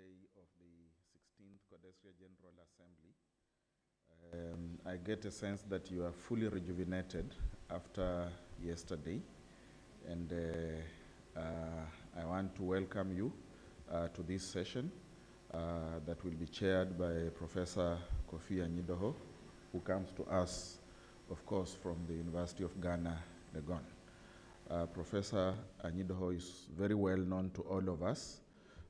day of the 16th Codesria General Assembly. I get a sense that you are fully rejuvenated after yesterday, and I want to welcome you to this session that will be chaired by Professor Kofi Anyidoho, who comes to us, of course, from the University of Ghana, Legon. Professor Anyidoho is very well known to all of us,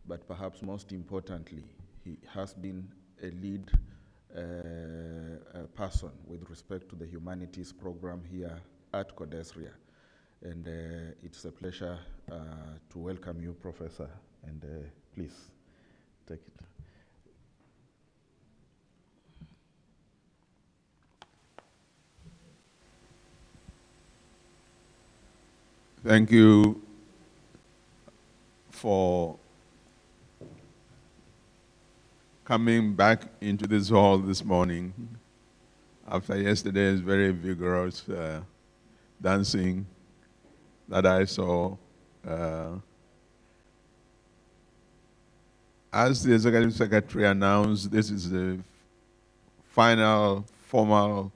but perhaps most importantly, he has been a lead person with respect to the humanities program here at Codesria. And it's a pleasure to welcome you, Professor, and please take it. Thank you for coming back into this hall this morning after yesterday's very vigorous dancing that I saw. As the Executive Secretary announced, this is the final formal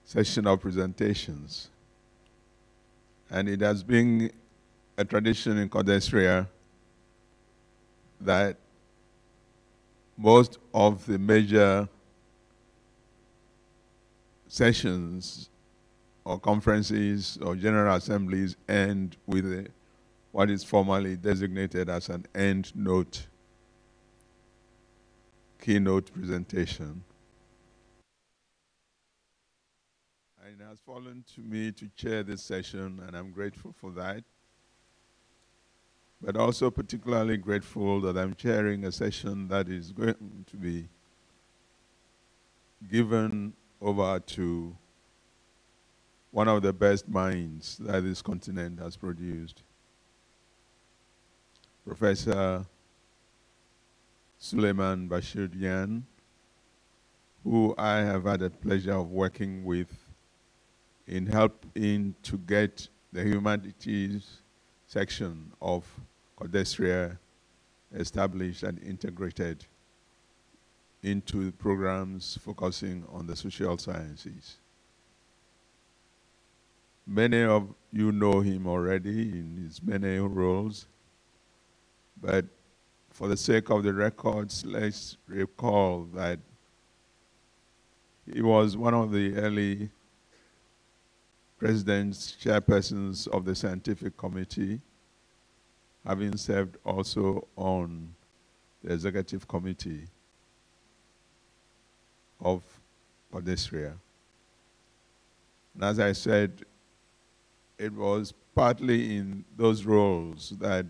session of presentations. And it has been a tradition in Codesria that most of the major sessions or conferences or general assemblies end with what is formally designated as an end note, keynote presentation. And it has fallen to me to chair this session, and I'm grateful for that. But also particularly grateful that I'm chairing a session that is going to be given over to one of the best minds that this continent has produced. Professor Suleiman Bashir Dian, who I have had the pleasure of working with in helping to get the humanities section of Codesria established and integrated into programs focusing on the social sciences. Many of you know him already in his many roles, but for the sake of the records, let's recall that he was one of the early presidents, chairpersons of the scientific committee, having served also on the executive committee of Codesria. And as I said, it was partly in those roles that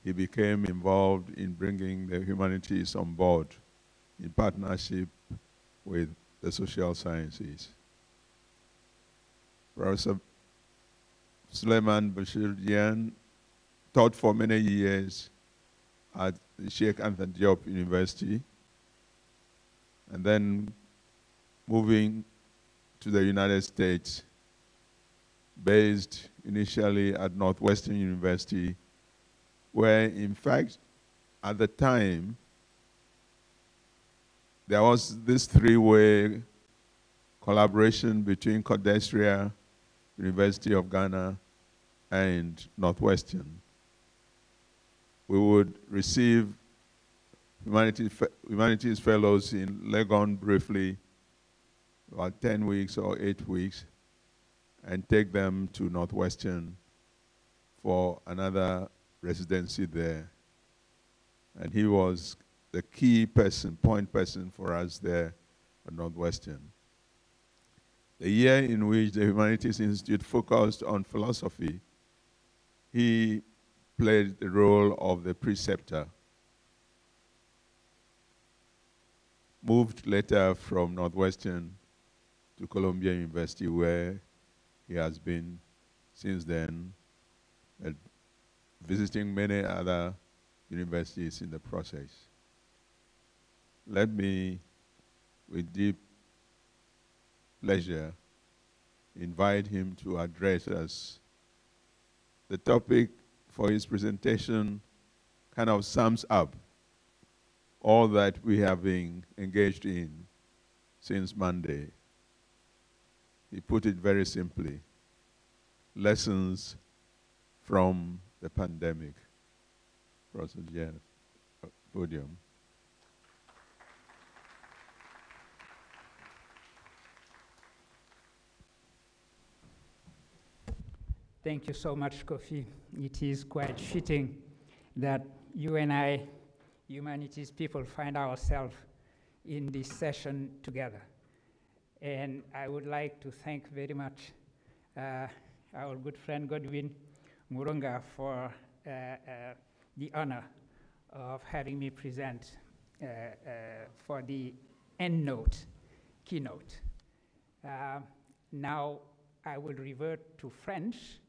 he became involved in bringing the humanities on board in partnership with the social sciences. Professor Suleiman Bashir Dian taught for many years at the Sheikh Anta Diop University, and then moving to the United States, based initially at Northwestern University, where in fact at the time there was this three-way collaboration between Codesria, University of Ghana, and Northwestern. We would receive humanities fellows in Legon briefly, about 10 weeks or 8 weeks, and take them to Northwestern for another residency there. And he was the key person, point person for us there at Northwestern. The year in which the Humanities Institute focused on philosophy, he played the role of the preceptor. Moved later from Northwestern to Columbia University, where he has been since then, visiting many other universities in the process. Let me, with deep pleasure, invite him to address us. The topic for his presentation kind of sums up all that we have been engaged in since Monday. He put it very simply, lessons from the pandemic. Professor Jeff, podium. Thank you so much, Kofi. It is quite fitting that you and I, humanities people, find ourselves in this session together. And I would like to thank very much our good friend Godwin Murunga for the honor of having me present for the keynote. Now I will revert to French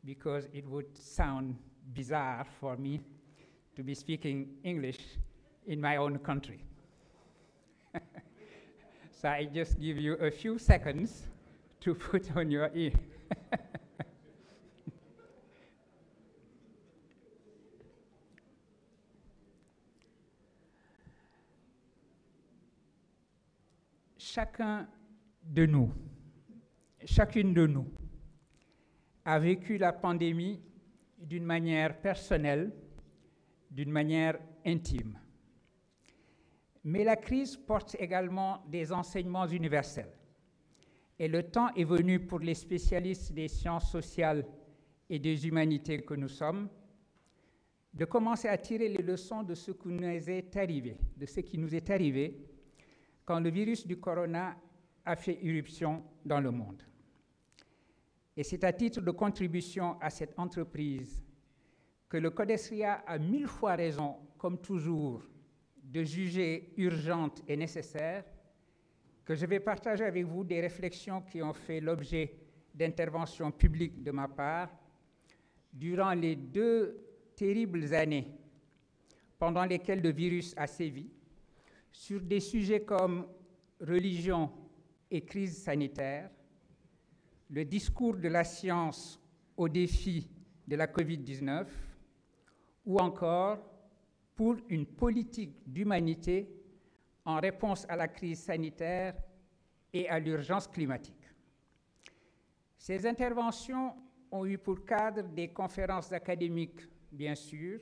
because it would sound bizarre for me to be speaking English in my own country. So I just give you a few seconds to put on your ear. Chacun de nous, chacune de nous, a vécu la pandémie d'une manière personnelle, d'une manière intime. Mais la crise porte également des enseignements universels. Et le temps est venu pour les spécialistes des sciences sociales et des humanités que nous sommes de commencer à tirer les leçons de ce qui nous est arrivé, quand le virus du corona a fait irruption dans le monde. Et c'est à titre de contribution à cette entreprise que le CODESRIA a 1000 fois raison, comme toujours, de juger urgente et nécessaire, que je vais partager avec vous des réflexions qui ont fait l'objet d'interventions publiques de ma part durant les 2 terribles années pendant lesquelles le virus a sévi, sur des sujets comme religion et crise sanitaire, le discours de la science aux défis de la COVID-19, ou encore pour une politique d'humanité en réponse à la crise sanitaire et à l'urgence climatique. Ces interventions ont eu pour cadre des conférences académiques, bien sûr,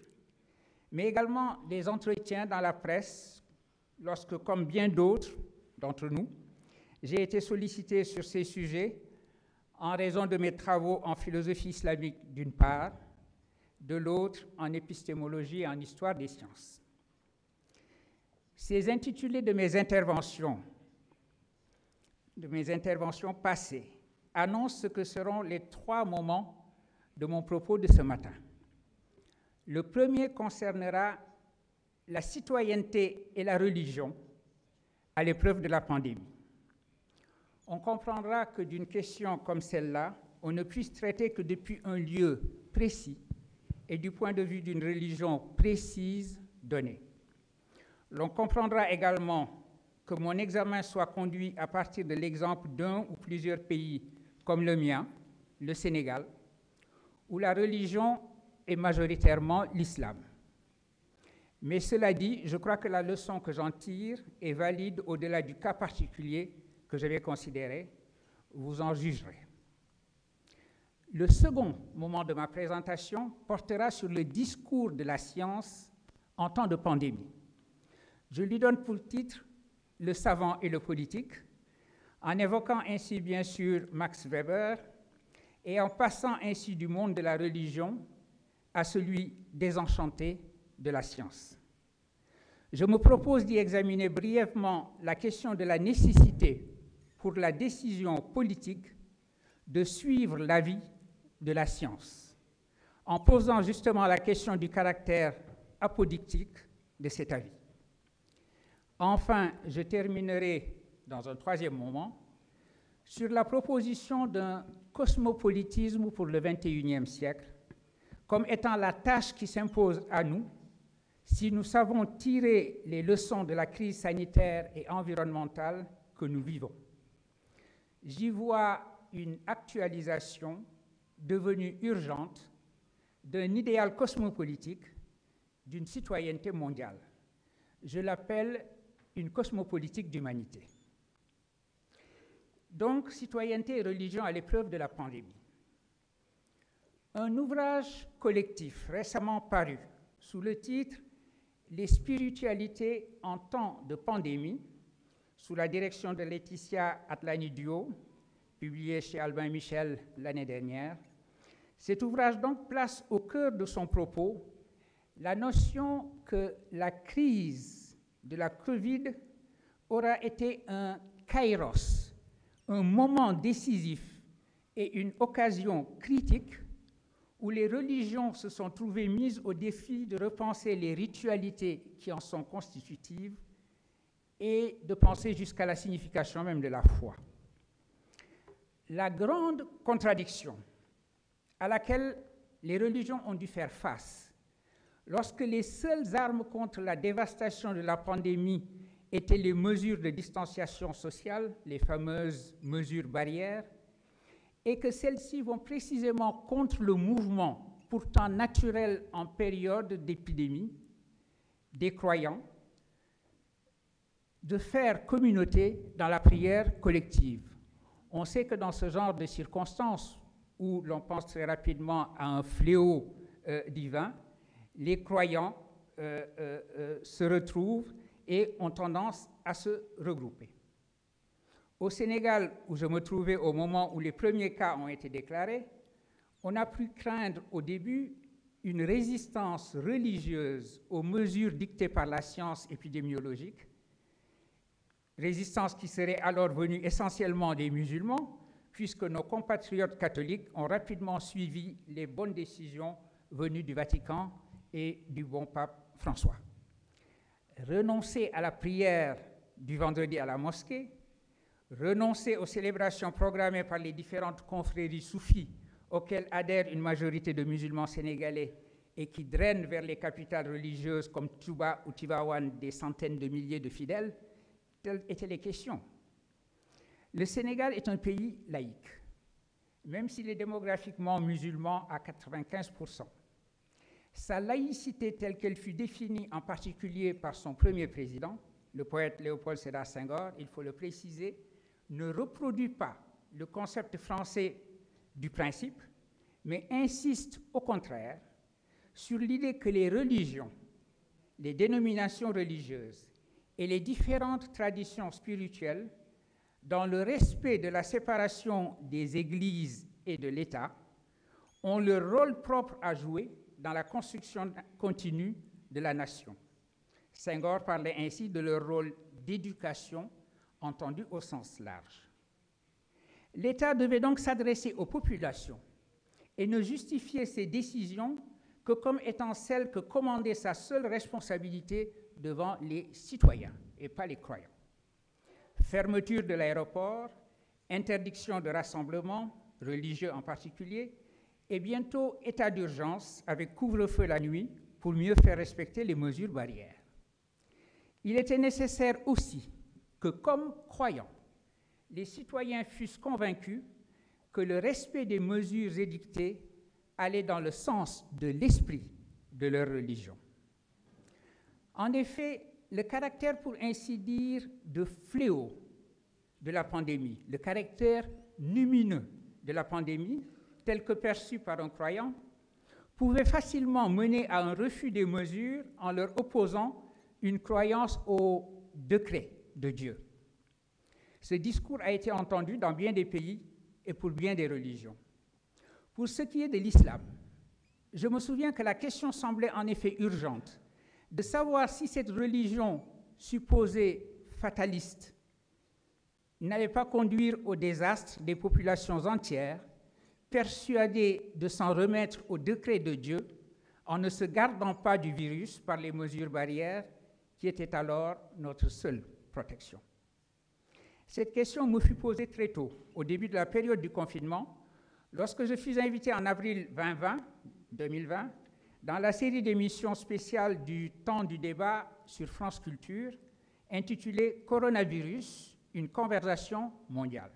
mais également des entretiens dans la presse, lorsque, comme bien d'autres d'entre nous, j'ai été sollicité sur ces sujets en raison de mes travaux en philosophie islamique d'une part, de l'autre en épistémologie et en histoire des sciences. Ces intitulés de mes interventions passées annoncent ce que seront les 3 moments de mon propos de ce matin. Le premier concernera la citoyenneté et la religion à l'épreuve de la pandémie. On comprendra que d'une question comme celle-là, on ne puisse traiter que depuis un lieu précis et du point de vue d'une religion précise donnée. L'on comprendra également que mon examen soit conduit à partir de l'exemple d'un ou plusieurs pays comme le mien, le Sénégal, où la religion est majoritairement l'islam. Mais cela dit, je crois que la leçon que j'en tire est valide au-delà du cas particulier que je vais considérer. Vous en jugerez. Le second moment de ma présentation portera sur le discours de la science en temps de pandémie. Je lui donne pour titre « Le savant et le politique », en évoquant ainsi bien sûr Max Weber et en passant ainsi du monde de la religion à celui désenchanté de la science. Je me propose d'y examiner brièvement la question de la nécessité pour la décision politique de suivre l'avis de la science, en posant justement la question du caractère apodictique de cet avis. Enfin, je terminerai dans un 3e moment sur la proposition d'un cosmopolitisme pour le XXIe siècle, comme étant la tâche qui s'impose à nous si nous savons tirer les leçons de la crise sanitaire et environnementale que nous vivons. J'y vois une actualisation devenue urgente d'un idéal cosmopolitique, d'une citoyenneté mondiale. Je l'appelle une cosmopolitique d'humanité. Donc, citoyenneté et religion à l'épreuve de la pandémie. Un ouvrage collectif récemment paru sous le titre « Les spiritualités en temps de pandémie » sous la direction de Laetitia Atlani-Duo, publié chez Albin Michel l'année dernière. Cet ouvrage donc place au cœur de son propos la notion que la crise de la Covid aura été un kairos, un moment décisif et une occasion critique où les religions se sont trouvées mises au défi de repenser les ritualités qui en sont constitutives et de penser jusqu'à la signification même de la foi. La grande contradiction à laquelle les religions ont dû faire face lorsque les seules armes contre la dévastation de la pandémie étaient les mesures de distanciation sociale, les fameuses mesures barrières, et que celles-ci vont précisément contre le mouvement pourtant naturel en période d'épidémie des croyants de faire communauté dans la prière collective. On sait que dans ce genre de circonstances où l'on pense très rapidement à un fléau divin, les croyants se retrouvent et ont tendance à se regrouper. Au Sénégal, où je me trouvais au moment où les premiers cas ont été déclarés, on a pu craindre au début une résistance religieuse aux mesures dictées par la science épidémiologique, résistance qui serait alors venue essentiellement des musulmans, puisque nos compatriotes catholiques ont rapidement suivi les bonnes décisions venues du Vatican et du bon pape François. Renoncer à la prière du vendredi à la mosquée, renoncer aux célébrations programmées par les différentes confréries soufis auxquelles adhère une majorité de musulmans sénégalais et qui drainent vers les capitales religieuses comme Touba ou Tivaouane des centaines de milliers de fidèles, telles étaient les questions. Le Sénégal est un pays laïque, même s'il est démographiquement musulman à 95%. Sa laïcité telle qu'elle fut définie en particulier par son premier président, le poète Léopold Sédar Senghor, il faut le préciser, ne reproduit pas le concept français du principe, mais insiste au contraire sur l'idée que les religions, les dénominations religieuses et les différentes traditions spirituelles, dans le respect de la séparation des églises et de l'État, ont leur rôle propre à jouer dans la construction continue de la nation. Senghor parlait ainsi de leur rôle d'éducation, entendu au sens large. L'État devait donc s'adresser aux populations et ne justifier ses décisions que comme étant celles que commandait sa seule responsabilité devant les citoyens et pas les croyants. Fermeture de l'aéroport, interdiction de rassemblements, religieux en particulier, et bientôt état d'urgence avec couvre-feu la nuit pour mieux faire respecter les mesures barrières. Il était nécessaire aussi que, comme croyants, les citoyens fussent convaincus que le respect des mesures édictées allait dans le sens de l'esprit de leur religion. En effet, le caractère, pour ainsi dire, de fléau de la pandémie, le caractère lumineux de la pandémie, tel que perçu par un croyant, pouvait facilement mener à un refus des mesures en leur opposant une croyance au décret de Dieu. Ce discours a été entendu dans bien des pays et pour bien des religions. Pour ce qui est de l'islam, je me souviens que la question semblait en effet urgente, de savoir si cette religion supposée fataliste n'allait pas conduire au désastre des populations entières, persuadées de s'en remettre au décret de Dieu en ne se gardant pas du virus par les mesures barrières qui étaient alors notre seule protection. Cette question me fut posée très tôt, au début de la période du confinement, lorsque je fus invité en avril 2020, dans la série d'émissions spéciales du Temps du débat sur France Culture, intitulée « Coronavirus, une conversation mondiale ».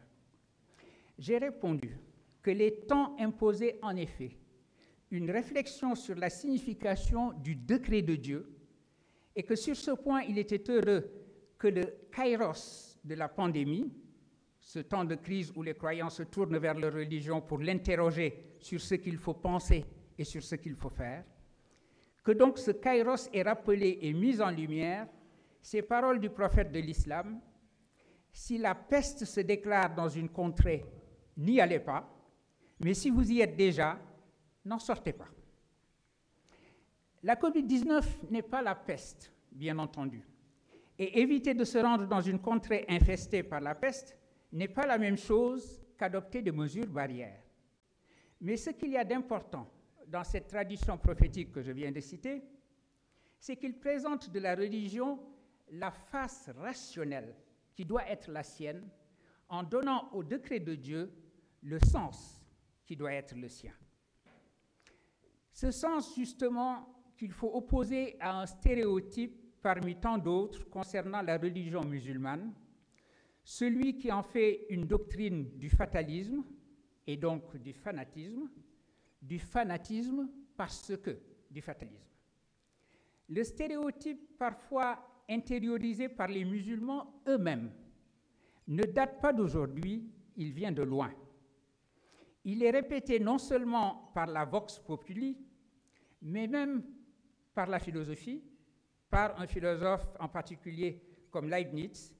J'ai répondu que les temps imposaient en effet une réflexion sur la signification du décret de Dieu et que sur ce point, il était heureux que le kairos de la pandémie, ce temps de crise où les croyants se tournent vers leur religion pour l'interroger sur ce qu'il faut penser et sur ce qu'il faut faire, que donc ce kairos est rappelé et mis en lumière, ces paroles du prophète de l'islam: si la peste se déclare dans une contrée, n'y allez pas, mais si vous y êtes déjà, n'en sortez pas. La Covid-19 n'est pas la peste, bien entendu, et éviter de se rendre dans une contrée infestée par la peste n'est pas la même chose qu'adopter des mesures barrières. Mais ce qu'il y a d'important dans cette tradition prophétique que je viens de citer, c'est qu'il présente de la religion la face rationnelle qui doit être la sienne, en donnant au décret de Dieu le sens qui doit être le sien. Ce sens, justement, qu'il faut opposer à un stéréotype parmi tant d'autres concernant la religion musulmane, celui qui en fait une doctrine du fatalisme et donc du fanatisme parce que du fatalisme. Le stéréotype parfois intériorisé par les musulmans eux-mêmes ne date pas d'aujourd'hui, il vient de loin. Il est répété non seulement par la vox populi, mais même par la philosophie, par un philosophe en particulier comme Leibniz,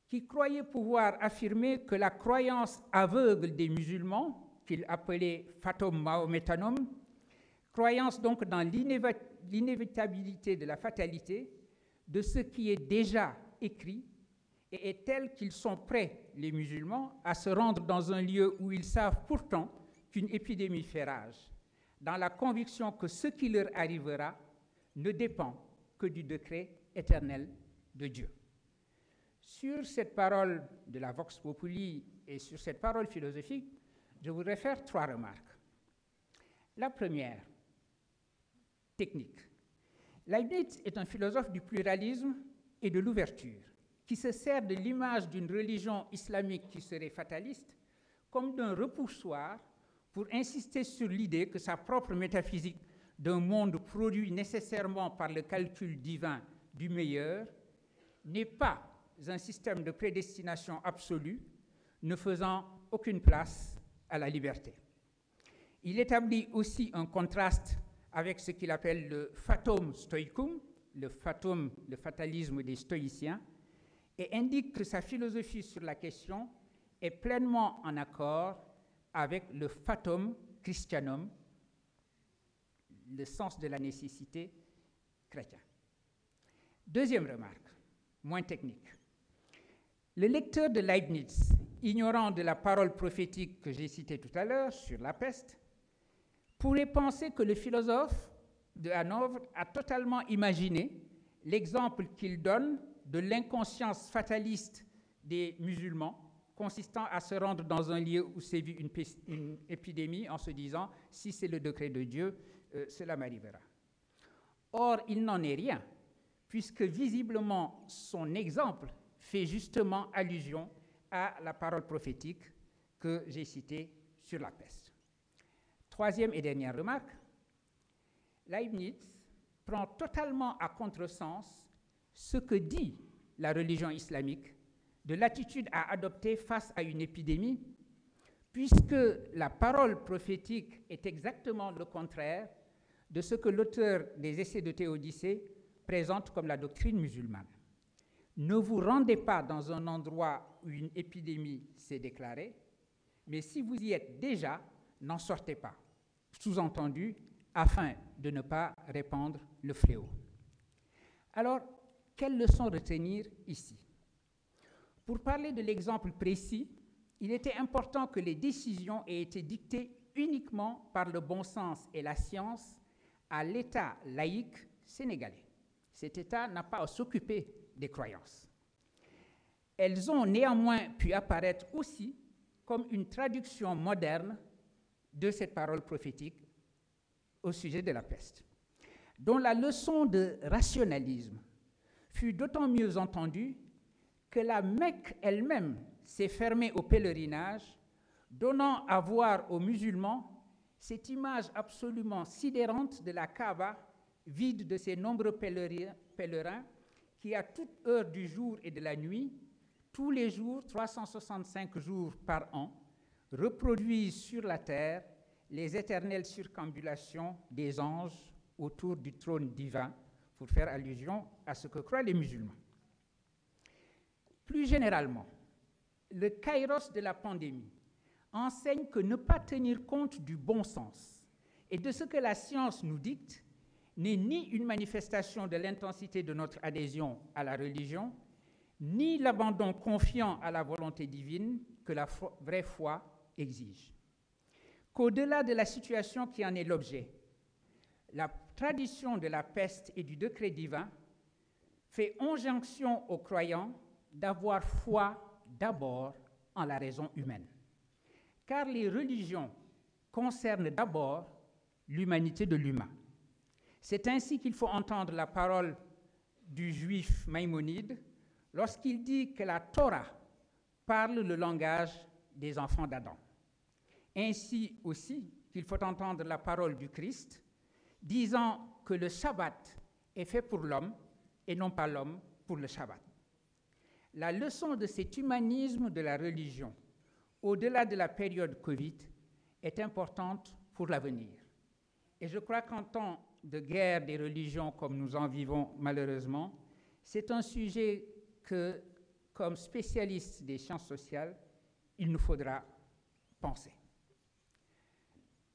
qui croyait pouvoir affirmer que la croyance aveugle des musulmans, qu'il appelait fatum mahometanum, croyance donc dans l'inévitabilité de la fatalité, de ce qui est déjà écrit, et est telle qu'ils sont prêts, les musulmans, à se rendre dans un lieu où ils savent pourtant qu'une épidémie fait rage, dans la conviction que ce qui leur arrivera ne dépend que du décret éternel de Dieu. Sur cette parole de la Vox Populi et sur cette parole philosophique, je voudrais faire 3 remarques. La première, technique. Leibniz est un philosophe du pluralisme et de l'ouverture, qui se sert de l'image d'une religion islamique qui serait fataliste comme d'un repoussoir pour insister sur l'idée que sa propre métaphysique d'un monde produit nécessairement par le calcul divin du meilleur n'est pas un système de prédestination absolue, ne faisant aucune place à la liberté. Il établit aussi un contraste avec ce qu'il appelle le fatum stoicum, le fatalisme des stoïciens, et indique que sa philosophie sur la question est pleinement en accord avec le fatum christianum, le sens de la nécessité chrétien. Deuxième remarque, moins technique. Le lecteur de Leibniz, ignorant de la parole prophétique que j'ai citée tout à l'heure sur la peste, pourrait penser que le philosophe de Hanovre a totalement imaginé l'exemple qu'il donne de l'inconscience fataliste des musulmans, consistant à se rendre dans un lieu où sévit une épidémie en se disant « si c'est le décret de Dieu, cela m'arrivera ». Or, il n'en est rien, puisque visiblement son exemple fait justement allusion à la parole prophétique que j'ai citée sur la peste. Troisième et dernière remarque, Leibniz prend totalement à contresens ce que dit la religion islamique de l'attitude à adopter face à une épidémie, puisque la parole prophétique est exactement le contraire de ce que l'auteur des Essais de Théodicée présente comme la doctrine musulmane. Ne vous rendez pas dans un endroit où une épidémie s'est déclarée, mais si vous y êtes déjà, n'en sortez pas. Sous-entendu, afin de ne pas répandre le fléau. Alors, quelles leçons retenir ici? Pour parler de l'exemple précis, il était important que les décisions aient été dictées uniquement par le bon sens et la science à l'État laïque sénégalais. Cet État n'a pas à s'occuper des croyances. Elles ont néanmoins pu apparaître aussi comme une traduction moderne de cette parole prophétique au sujet de la peste, dont la leçon de rationalisme fut d'autant mieux entendue que la Mecque elle-même s'est fermée au pèlerinage, donnant à voir aux musulmans cette image absolument sidérante de la Kaaba vide de ses nombreux pèlerins qui, à toute heure du jour et de la nuit, tous les jours, 365 jours par an, reproduisent sur la terre les éternelles circambulations des anges autour du trône divin, pour faire allusion à ce que croient les musulmans. Plus généralement, le kairos de la pandémie enseigne que ne pas tenir compte du bon sens et de ce que la science nous dicte n'est ni une manifestation de l'intensité de notre adhésion à la religion, ni l'abandon confiant à la volonté divine que la vraie foi exige. Qu'au-delà de la situation qui en est l'objet, la tradition de la peste et du décret divin fait injonction aux croyants d'avoir foi d'abord en la raison humaine. Car les religions concernent d'abord l'humanité de l'humain. C'est ainsi qu'il faut entendre la parole du juif Maïmonide lorsqu'il dit que la Torah parle le langage des enfants d'Adam. Ainsi aussi qu'il faut entendre la parole du Christ disant que le Shabbat est fait pour l'homme et non pas l'homme pour le Shabbat. La leçon de cet humanisme de la religion, au-delà de la période Covid, est importante pour l'avenir. Et je crois qu'en temps de guerre des religions comme nous en vivons malheureusement, c'est un sujet que, comme spécialiste des sciences sociales, il nous faudra penser.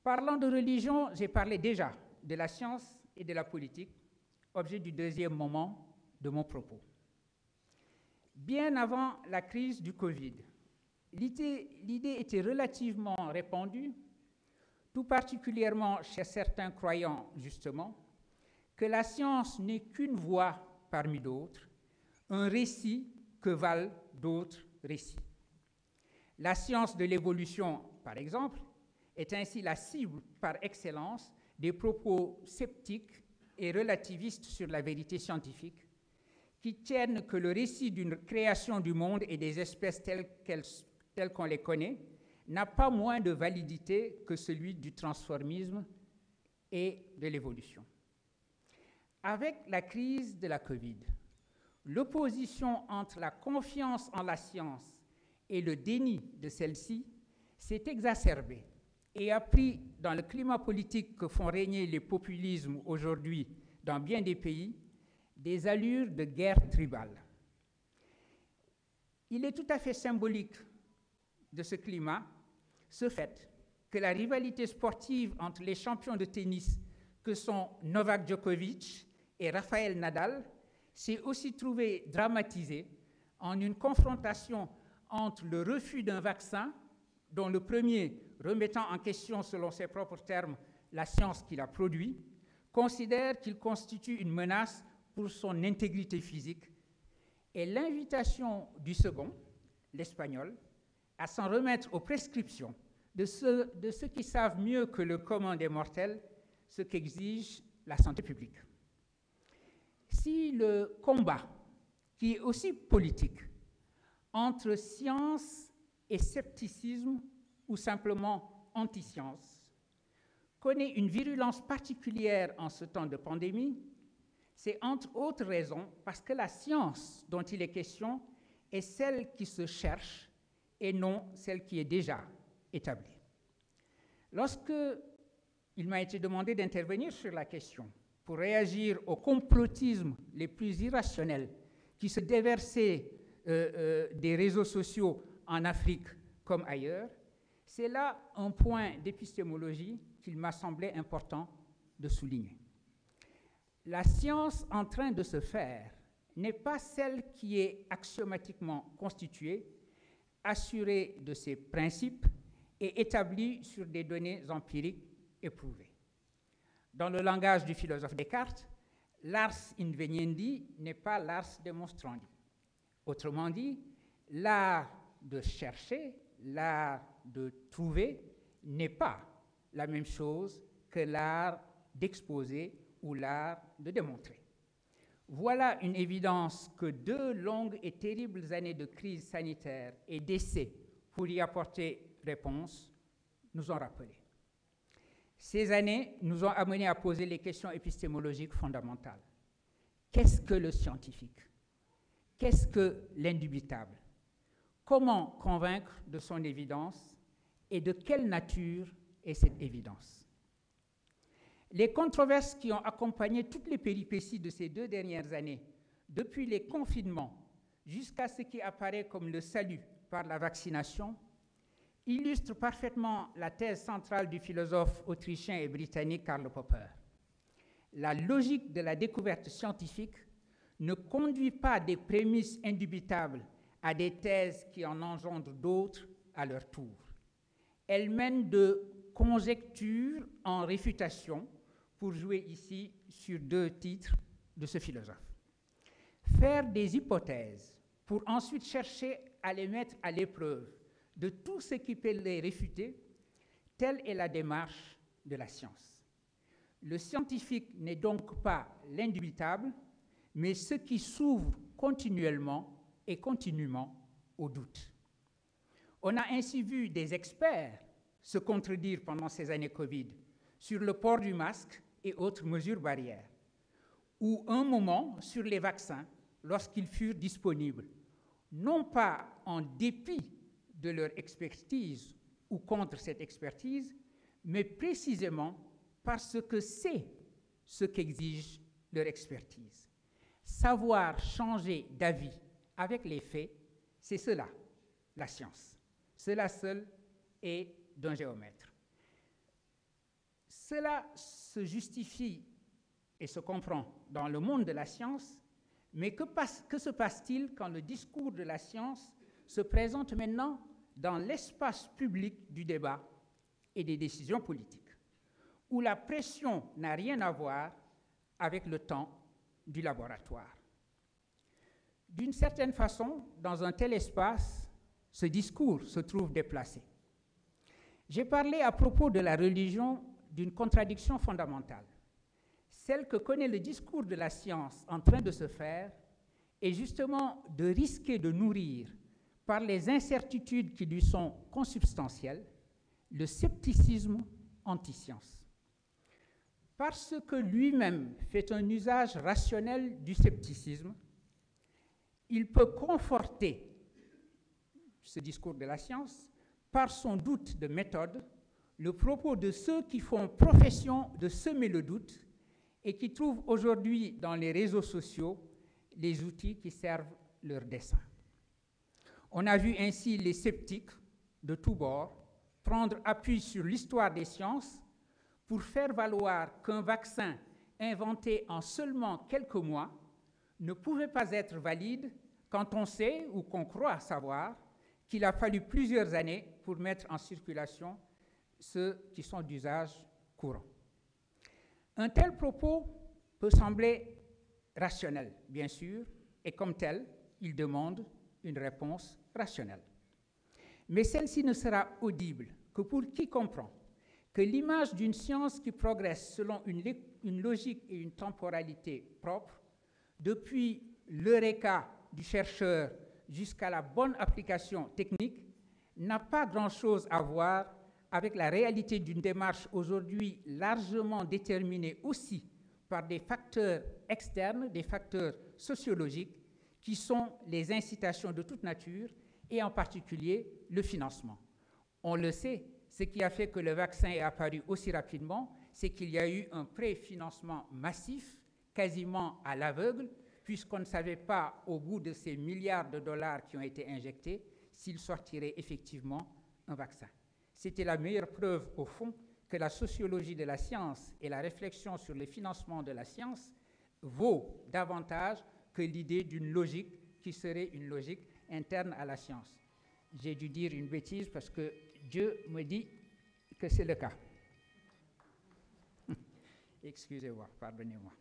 Parlant de religion, j'ai parlé déjà de la science et de la politique, objet du deuxième moment de mon propos. Bien avant la crise du Covid, l'idée était relativement répandue, tout particulièrement chez certains croyants, justement, que la science n'est qu'une voie parmi d'autres, un récit que valent d'autres récits. La science de l'évolution, par exemple, est ainsi la cible par excellence des propos sceptiques et relativistes sur la vérité scientifique, qui tiennent que le récit d'une création du monde et des espèces telles qu'on les connaît n'a pas moins de validité que celui du transformisme et de l'évolution. Avec la crise de la Covid, l'opposition entre la confiance en la science et le déni de celle-ci s'est exacerbée et a pris, dans le climat politique que font régner les populismes aujourd'hui dans bien des pays, des allures de guerre tribale. Il est tout à fait symbolique de ce climat, ce fait que la rivalité sportive entre les champions de tennis que sont Novak Djokovic et Rafael Nadal s'est aussi trouvée dramatisée en une confrontation entre le refus d'un vaccin, dont le premier, remettant en question selon ses propres termes la science qu'il a produit, considère qu'il constitue une menace pour son intégrité physique, et l'invitation du second, l'Espagnol, à s'en remettre aux prescriptions de ceux qui savent mieux que le commun des mortels ce qu'exige la santé publique. Si le combat, qui est aussi politique, entre science et scepticisme ou simplement anti-science, connaît une virulence particulière en ce temps de pandémie, c'est entre autres raisons parce que la science dont il est question est celle qui se cherche et non celle qui est déjà établie. Lorsque il m'a été demandé d'intervenir sur la question pour réagir aux complotismes les plus irrationnels qui se déversaient des réseaux sociaux en Afrique comme ailleurs, c'est là un point d'épistémologie qu'il m'a semblé important de souligner. La science en train de se faire n'est pas celle qui est axiomatiquement constituée, assurée de ses principes et établie sur des données empiriques éprouvées. Dans le langage du philosophe Descartes, l'ars inveniendi n'est pas l'ars demonstrandi. Autrement dit, l'art de chercher, l'art de trouver n'est pas la même chose que l'art d'exposer ou l'art de démontrer. Voilà une évidence que 2 longues et terribles années de crise sanitaire et d'essais pour y apporter réponse nous ont rappelé. Ces années nous ont amenés à poser les questions épistémologiques fondamentales. Qu'est-ce que le scientifique? Qu'est-ce que l'indubitable? Comment convaincre de son évidence et de quelle nature est cette évidence? Les controverses qui ont accompagné toutes les péripéties de ces 2 dernières années, depuis les confinements jusqu'à ce qui apparaît comme le salut par la vaccination, illustrent parfaitement la thèse centrale du philosophe autrichien et britannique Karl Popper. La logique de la découverte scientifique ne conduit pas des prémices indubitables à des thèses qui en engendrent d'autres à leur tour. Elle mène de conjecture en réfutation, pour jouer ici sur 2 titres de ce philosophe. Faire des hypothèses pour ensuite chercher à les mettre à l'épreuve de tout ce qui peut les réfuter, telle est la démarche de la science. Le scientifique n'est donc pas l'indubitable, mais ce qui s'ouvre continuellement et continuellement au doute. On a ainsi vu des experts se contredire pendant ces années Covid sur le port du masque et autres mesures barrières, ou un moment sur les vaccins lorsqu'ils furent disponibles, non pas en dépit de leur expertise ou contre cette expertise, mais précisément parce que c'est ce qu'exige leur expertise. Savoir changer d'avis avec les faits, c'est cela, la science. Cela seul est d'un géomètre. Cela se justifie et se comprend dans le monde de la science, mais que se passe-t-il quand le discours de la science se présente maintenant dans l'espace public du débat et des décisions politiques, où la pression n'a rien à voir avec le temps du laboratoire? D'une certaine façon, dans un tel espace, ce discours se trouve déplacé. J'ai parlé à propos de la religion d'une contradiction fondamentale. Celle que connaît le discours de la science en train de se faire est justement de risquer de nourrir, par les incertitudes qui lui sont consubstantielles, le scepticisme anti-science. Parce que lui-même fait un usage rationnel du scepticisme, il peut conforter ce discours de la science par son doute de méthode, le propos de ceux qui font profession de semer le doute et qui trouvent aujourd'hui dans les réseaux sociaux les outils qui servent leur dessein. On a vu ainsi les sceptiques de tous bords prendre appui sur l'histoire des sciences pour faire valoir qu'un vaccin inventé en seulement quelques mois ne pouvait pas être valide quand on sait ou qu'on croit savoir qu'il a fallu plusieurs années pour mettre en circulation ceux qui sont d'usage courant. Un tel propos peut sembler rationnel, bien sûr, et comme tel, il demande une réponse rationnelle. Mais celle-ci ne sera audible que pour qui comprend que l'image d'une science qui progresse selon une logique et une temporalité propres, depuis l'eureka du chercheur jusqu'à la bonne application technique, n'a pas grand-chose à voir avec la réalité d'une démarche aujourd'hui largement déterminée aussi par des facteurs externes, des facteurs sociologiques, qui sont les incitations de toute nature, et en particulier le financement. On le sait, ce qui a fait que le vaccin est apparu aussi rapidement, c'est qu'il y a eu un préfinancement massif, quasiment à l'aveugle, puisqu'on ne savait pas, au bout de ces milliards de dollars qui ont été injectés, s'il sortirait effectivement un vaccin. C'était la meilleure preuve, au fond, que la sociologie de la science et la réflexion sur le financement de la science vaut davantage que l'idée d'une logique qui serait une logique interne à la science. J'ai dû dire une bêtise parce que Dieu me dit que c'est le cas. Excusez-moi, pardonnez-moi.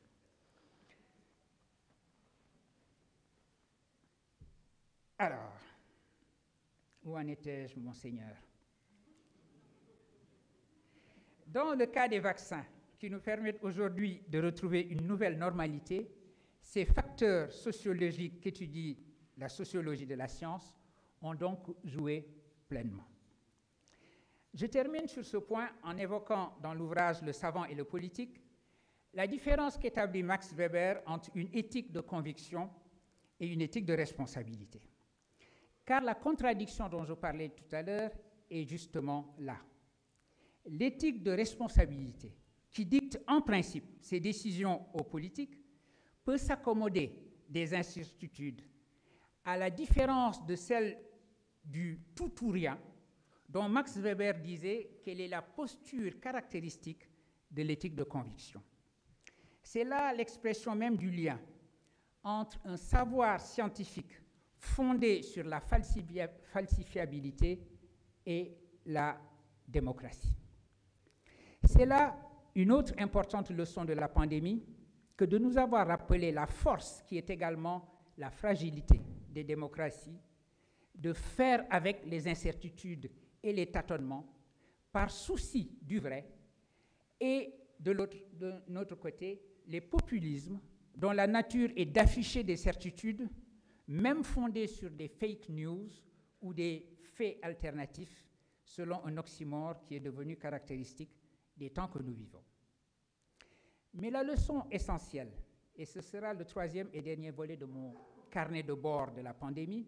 Alors, où en étais-je, monseigneur? Dans le cas des vaccins, qui nous permettent aujourd'hui de retrouver une nouvelle normalité, ces facteurs sociologiques qu'étudie la sociologie de la science ont donc joué pleinement. Je termine sur ce point en évoquant dans l'ouvrage Le savant et le politique la différence qu'établit Max Weber entre une éthique de conviction et une éthique de responsabilité. Car la contradiction dont je parlais tout à l'heure est justement là. L'éthique de responsabilité, qui dicte en principe ses décisions aux politiques, peut s'accommoder des incertitudes, à la différence de celle du tout ou rien, dont Max Weber disait qu'elle est la posture caractéristique de l'éthique de conviction. C'est là l'expression même du lien entre un savoir scientifique fondé sur la falsifiabilité et la démocratie. C'est là une autre importante leçon de la pandémie que de nous avoir rappelé la force qui est également la fragilité des démocraties, de faire avec les incertitudes et les tâtonnements par souci du vrai, et de notre côté, les populismes dont la nature est d'afficher des certitudes, même fondées sur des fake news ou des faits alternatifs, selon un oxymore qui est devenu caractéristique des temps que nous vivons. Mais la leçon essentielle, et ce sera le troisième et dernier volet de mon carnet de bord de la pandémie,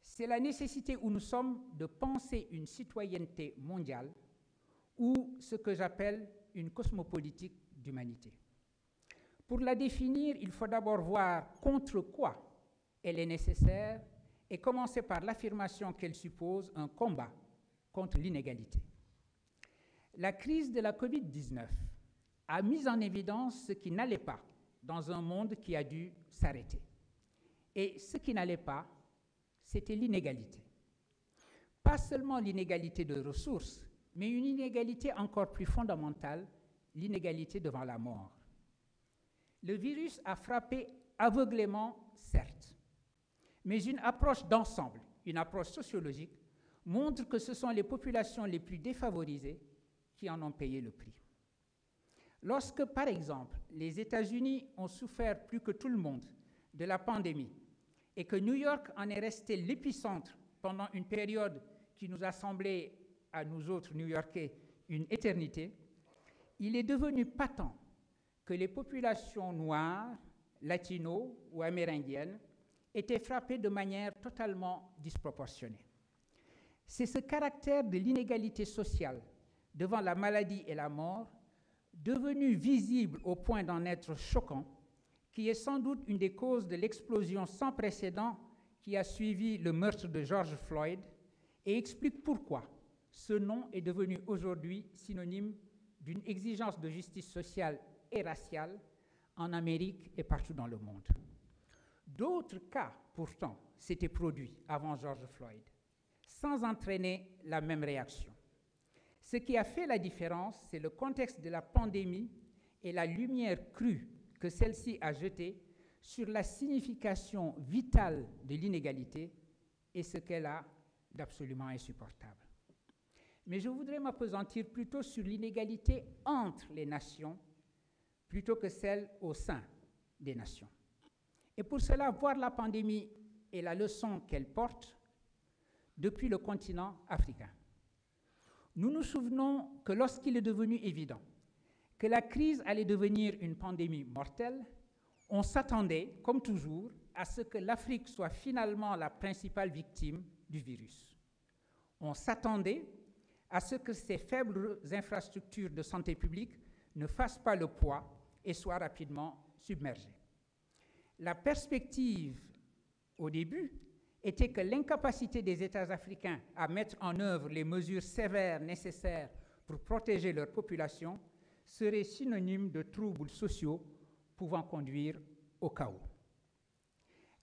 c'est la nécessité où nous sommes de penser une citoyenneté mondiale ou ce que j'appelle une cosmopolitique d'humanité. Pour la définir, il faut d'abord voir contre quoi elle est nécessaire et commencer par l'affirmation qu'elle suppose un combat contre l'inégalité. La crise de la Covid-19 a mis en évidence ce qui n'allait pas dans un monde qui a dû s'arrêter. Et ce qui n'allait pas, c'était l'inégalité. Pas seulement l'inégalité de ressources, mais une inégalité encore plus fondamentale, l'inégalité devant la mort. Le virus a frappé aveuglément, certes, mais une approche d'ensemble, une approche sociologique, montre que ce sont les populations les plus défavorisées qui en ont payé le prix. Lorsque, par exemple, les États-Unis ont souffert plus que tout le monde de la pandémie et que New York en est resté l'épicentre pendant une période qui nous a semblé, à nous autres New-Yorkais, une éternité, il est devenu patent que les populations noires, latino ou amérindiennes étaient frappées de manière totalement disproportionnée. C'est ce caractère de l'inégalité sociale devant la maladie et la mort, devenu visible au point d'en être choquant, qui est sans doute une des causes de l'explosion sans précédent qui a suivi le meurtre de George Floyd et explique pourquoi ce nom est devenu aujourd'hui synonyme d'une exigence de justice sociale et raciale en Amérique et partout dans le monde. D'autres cas, pourtant, s'étaient produits avant George Floyd, sans entraîner la même réaction. Ce qui a fait la différence, c'est le contexte de la pandémie et la lumière crue que celle-ci a jetée sur la signification vitale de l'inégalité et ce qu'elle a d'absolument insupportable. Mais je voudrais m'appesantir plutôt sur l'inégalité entre les nations plutôt que celle au sein des nations. Et pour cela, voir la pandémie et la leçon qu'elle porte depuis le continent africain. Nous nous souvenons que lorsqu'il est devenu évident que la crise allait devenir une pandémie mortelle, on s'attendait, comme toujours, à ce que l'Afrique soit finalement la principale victime du virus. On s'attendait à ce que ces faibles infrastructures de santé publique ne fassent pas le poids et soient rapidement submergées. La perspective, au début, était que l'incapacité des États africains à mettre en œuvre les mesures sévères nécessaires pour protéger leur population serait synonyme de troubles sociaux pouvant conduire au chaos.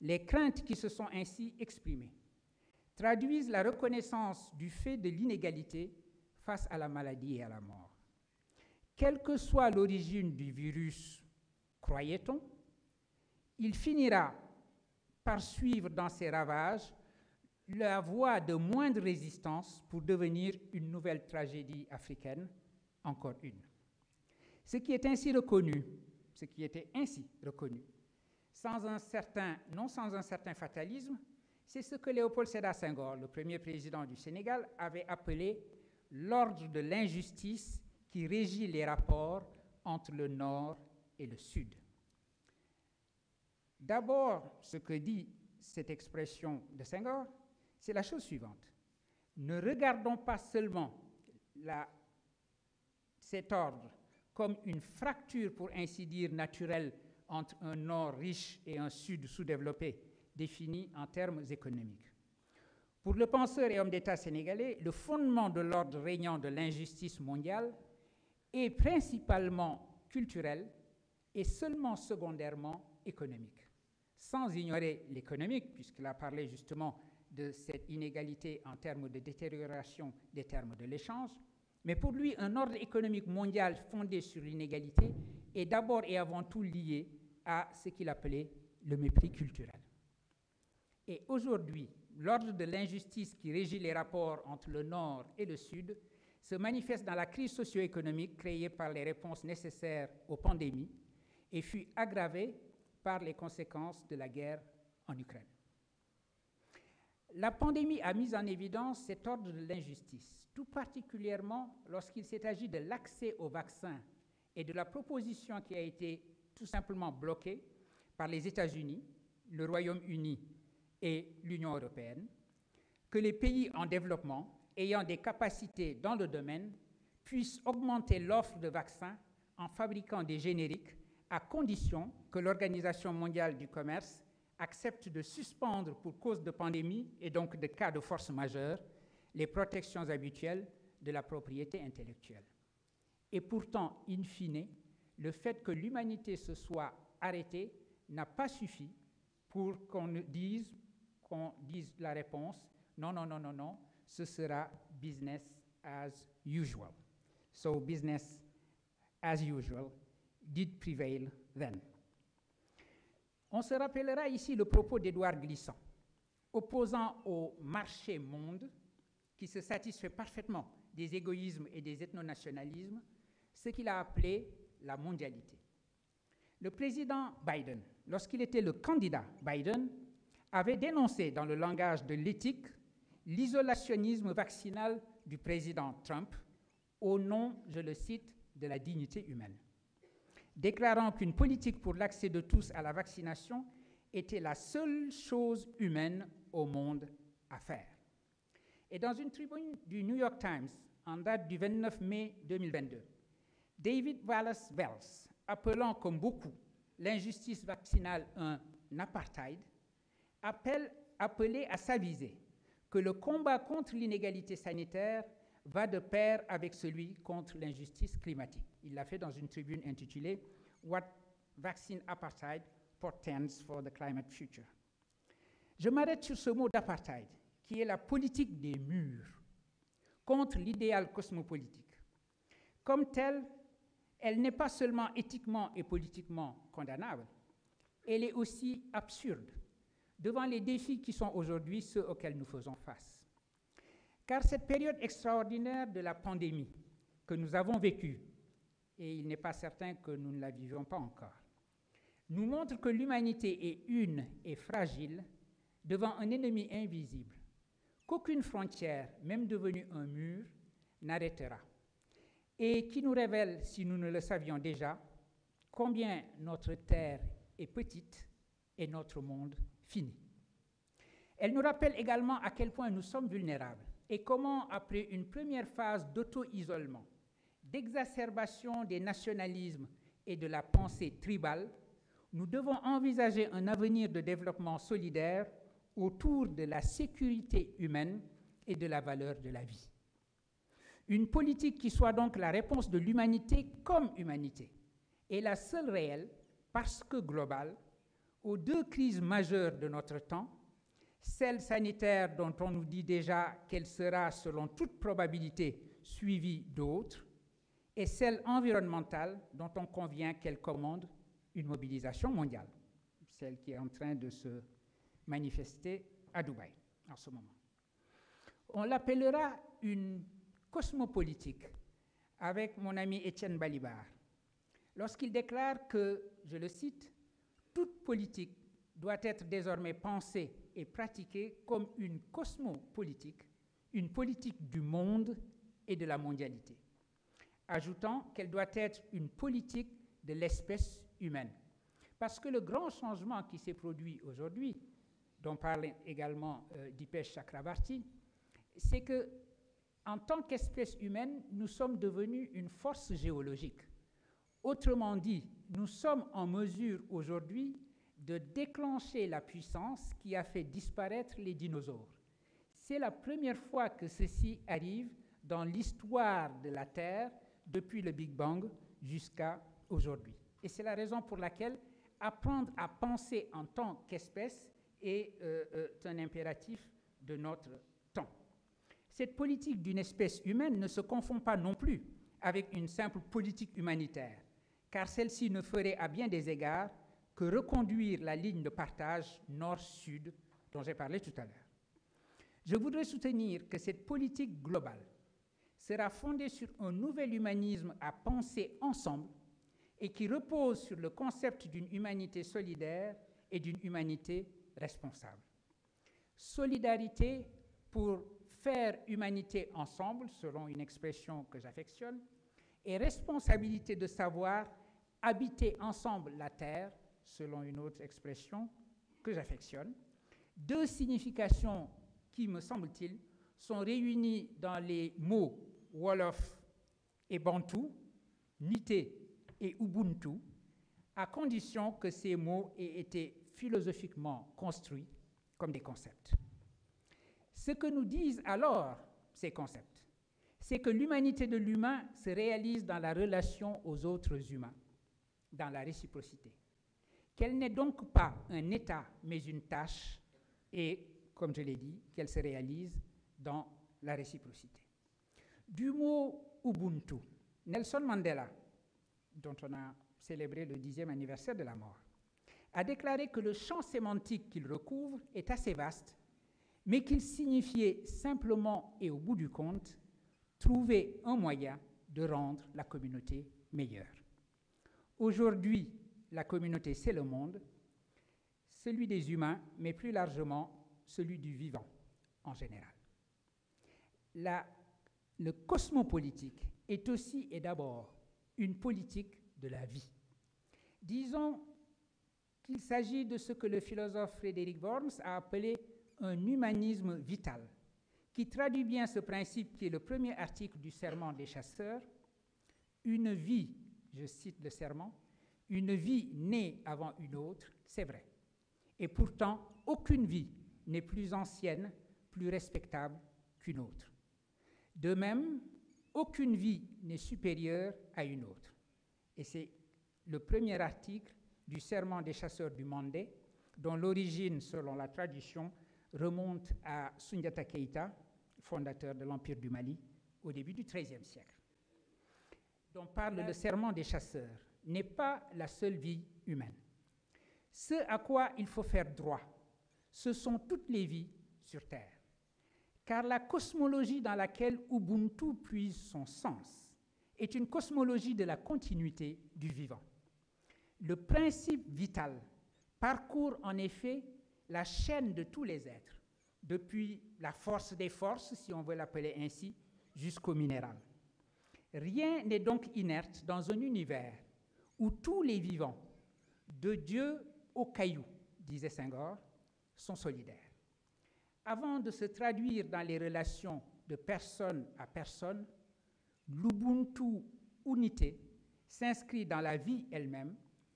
Les craintes qui se sont ainsi exprimées traduisent la reconnaissance du fait de l'inégalité face à la maladie et à la mort. Quelle que soit l'origine du virus, croyait-on, il finira par suivre dans ses ravages la voie de moindre résistance pour devenir une nouvelle tragédie africaine, encore une. Ce qui était ainsi reconnu, non sans un certain fatalisme, c'est ce que Léopold Sédar Senghor, le premier président du Sénégal, avait appelé l'ordre de l'injustice qui régit les rapports entre le Nord et le Sud. D'abord, ce que dit cette expression de Senghor, c'est la chose suivante. Ne regardons pas seulement cet ordre comme une fracture, pour ainsi dire, naturelle entre un Nord riche et un Sud sous-développé, défini en termes économiques. Pour le penseur et homme d'État sénégalais, le fondement de l'ordre régnant de l'injustice mondiale est principalement culturel et seulement secondairement économique. Sans ignorer l'économique, puisqu'il a parlé justement de cette inégalité en termes de détérioration des termes de l'échange, mais pour lui, un ordre économique mondial fondé sur l'inégalité est d'abord et avant tout lié à ce qu'il appelait le mépris culturel. Et aujourd'hui, l'ordre de l'injustice qui régit les rapports entre le Nord et le Sud se manifeste dans la crise socio-économique créée par les réponses nécessaires aux pandémies et fut aggravée par les conséquences de la guerre en Ukraine. La pandémie a mis en évidence cet ordre de l'injustice, tout particulièrement lorsqu'il s'est agi de l'accès aux vaccins et de la proposition qui a été tout simplement bloquée par les États-Unis, le Royaume-Uni et l'Union européenne, que les pays en développement ayant des capacités dans le domaine puissent augmenter l'offre de vaccins en fabriquant des génériques à condition que l'Organisation mondiale du commerce accepte de suspendre pour cause de pandémie et donc de cas de force majeure les protections habituelles de la propriété intellectuelle. Et pourtant, in fine, le fait que l'humanité se soit arrêtée n'a pas suffi pour qu'on dise la réponse « non, non, non, non, non, ce sera business as usual ». So business as usual did prevail then. On se rappellera ici le propos d'Édouard Glissant, opposant au marché monde, qui se satisfait parfaitement des égoïsmes et des ethnonationalismes, ce qu'il a appelé la mondialité. Le président Biden, lorsqu'il était le candidat Biden, avait dénoncé dans le langage de l'éthique l'isolationnisme vaccinal du président Trump au nom, je le cite, de la dignité humaine, déclarant qu'une politique pour l'accès de tous à la vaccination était la seule chose humaine au monde à faire. Et dans une tribune du New York Times, en date du 29 mai 2022, David Wallace Wells, appelant comme beaucoup l'injustice vaccinale un apartheid, appelait à s'aviser que le combat contre l'inégalité sanitaire va de pair avec celui contre l'injustice climatique. Il l'a fait dans une tribune intitulée « What Vaccine Apartheid Portends for the Climate Future ». Je m'arrête sur ce mot d'apartheid, qui est la politique des murs, contre l'idéal cosmopolitique. Comme telle, elle n'est pas seulement éthiquement et politiquement condamnable, elle est aussi absurde devant les défis qui sont aujourd'hui ceux auxquels nous faisons face. Car cette période extraordinaire de la pandémie que nous avons vécue, et il n'est pas certain que nous ne la vivions pas encore, nous montre que l'humanité est une et fragile devant un ennemi invisible, qu'aucune frontière, même devenue un mur, n'arrêtera, et qui nous révèle, si nous ne le savions déjà, combien notre terre est petite et notre monde fini. Elle nous rappelle également à quel point nous sommes vulnérables et comment, après une première phase d'auto-isolement, d'exacerbation des nationalismes et de la pensée tribale, nous devons envisager un avenir de développement solidaire autour de la sécurité humaine et de la valeur de la vie. Une politique qui soit donc la réponse de l'humanité comme humanité est la seule réelle, parce que globale, aux deux crises majeures de notre temps, celle sanitaire dont on nous dit déjà qu'elle sera, selon toute probabilité, suivie d'autres, et celle environnementale dont on convient qu'elle commande une mobilisation mondiale, celle qui est en train de se manifester à Dubaï en ce moment. On l'appellera une cosmopolitique avec mon ami Étienne Balibar, lorsqu'il déclare que, je le cite, « toute politique doit être désormais pensée et pratiquée comme une cosmopolitique, une politique du monde et de la mondialité, ajoutant qu'elle doit être une politique de l'espèce humaine. Parce que le grand changement qui s'est produit aujourd'hui, dont parle également Dipesh Chakrabarty, c'est que, en tant qu'espèce humaine, nous sommes devenus une force géologique. Autrement dit, nous sommes en mesure aujourd'hui de déclencher la puissance qui a fait disparaître les dinosaures. C'est la première fois que ceci arrive dans l'histoire de la Terre depuis le Big Bang jusqu'à aujourd'hui. Et c'est la raison pour laquelle apprendre à penser en tant qu'espèce est un impératif de notre temps. Cette politique d'une espèce humaine ne se confond pas non plus avec une simple politique humanitaire, car celle-ci ne ferait à bien des égards que reconduire la ligne de partage nord-sud dont j'ai parlé tout à l'heure. Je voudrais soutenir que cette politique globale sera fondée sur un nouvel humanisme à penser ensemble et qui repose sur le concept d'une humanité solidaire et d'une humanité responsable. Solidarité pour faire humanité ensemble, selon une expression que j'affectionne, et responsabilité de savoir habiter ensemble la terre, selon une autre expression que j'affectionne. Deux significations qui, me semble-t-il, sont réunies dans les mots Wolof et Bantou, Nité et Ubuntu, à condition que ces mots aient été philosophiquement construits comme des concepts. Ce que nous disent alors ces concepts, c'est que l'humanité de l'humain se réalise dans la relation aux autres humains, dans la réciprocité. Qu'elle n'est donc pas un état, mais une tâche, et, comme je l'ai dit, qu'elle se réalise dans la réciprocité. Du mot Ubuntu, Nelson Mandela, dont on a célébré le 10e anniversaire de la mort, a déclaré que le champ sémantique qu'il recouvre est assez vaste, mais qu'il signifiait simplement et au bout du compte trouver un moyen de rendre la communauté meilleure. Aujourd'hui, la communauté, c'est le monde, celui des humains, mais plus largement celui du vivant en général. Le cosmopolitique est aussi et d'abord une politique de la vie. Disons qu'il s'agit de ce que le philosophe Frédéric Worms a appelé un humanisme vital, qui traduit bien ce principe qui est le premier article du Serment des chasseurs. Une vie, je cite le serment, une vie née avant une autre, c'est vrai. Et pourtant, aucune vie n'est plus ancienne, plus respectable qu'une autre. De même, aucune vie n'est supérieure à une autre. Et c'est le premier article du Serment des chasseurs du Mandé, dont l'origine, selon la tradition, remonte à Soundiata Keïta, fondateur de l'Empire du Mali, au début du XIIIe siècle. Dont parle le Serment des chasseurs, n'est pas la seule vie humaine. Ce à quoi il faut faire droit, ce sont toutes les vies sur Terre. Car la cosmologie dans laquelle Ubuntu puise son sens est une cosmologie de la continuité du vivant. Le principe vital parcourt en effet la chaîne de tous les êtres, depuis la force des forces, si on veut l'appeler ainsi, jusqu'au minéral. Rien n'est donc inerte dans un univers où tous les vivants, de Dieu au caillou, disait Senghor, sont solidaires. Avant de se traduire dans les relations de personne à personne, l'Ubuntu unité s'inscrit dans la vie elle-même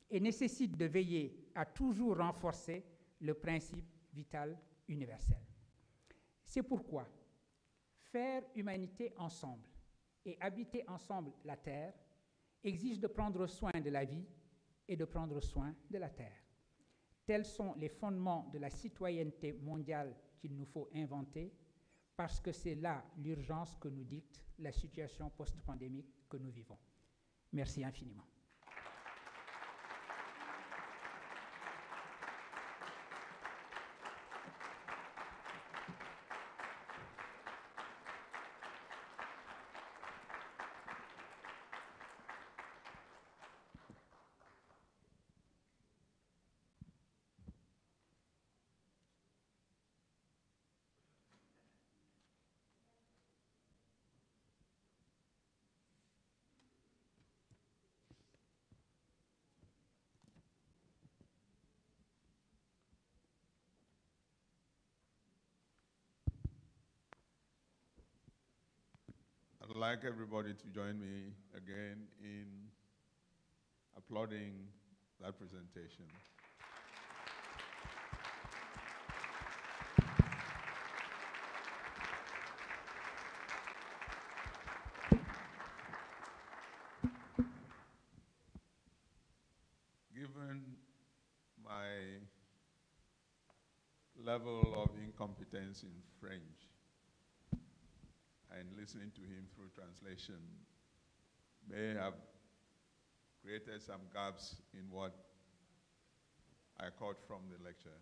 et nécessite de veiller à toujours renforcer le principe vital universel. C'est pourquoi faire humanité ensemble et habiter ensemble la Terre exige de prendre soin de la vie et de prendre soin de la Terre. Tels sont les fondements de la citoyenneté mondiale qu'il nous faut inventer, parce que c'est là l'urgence que nous dicte la situation post-pandémique que nous vivons. Merci infiniment. like everybody to join me again in applauding that presentation. Given my level of incompetence in French and listening to him through translation may have created some gaps in what I caught from the lecture.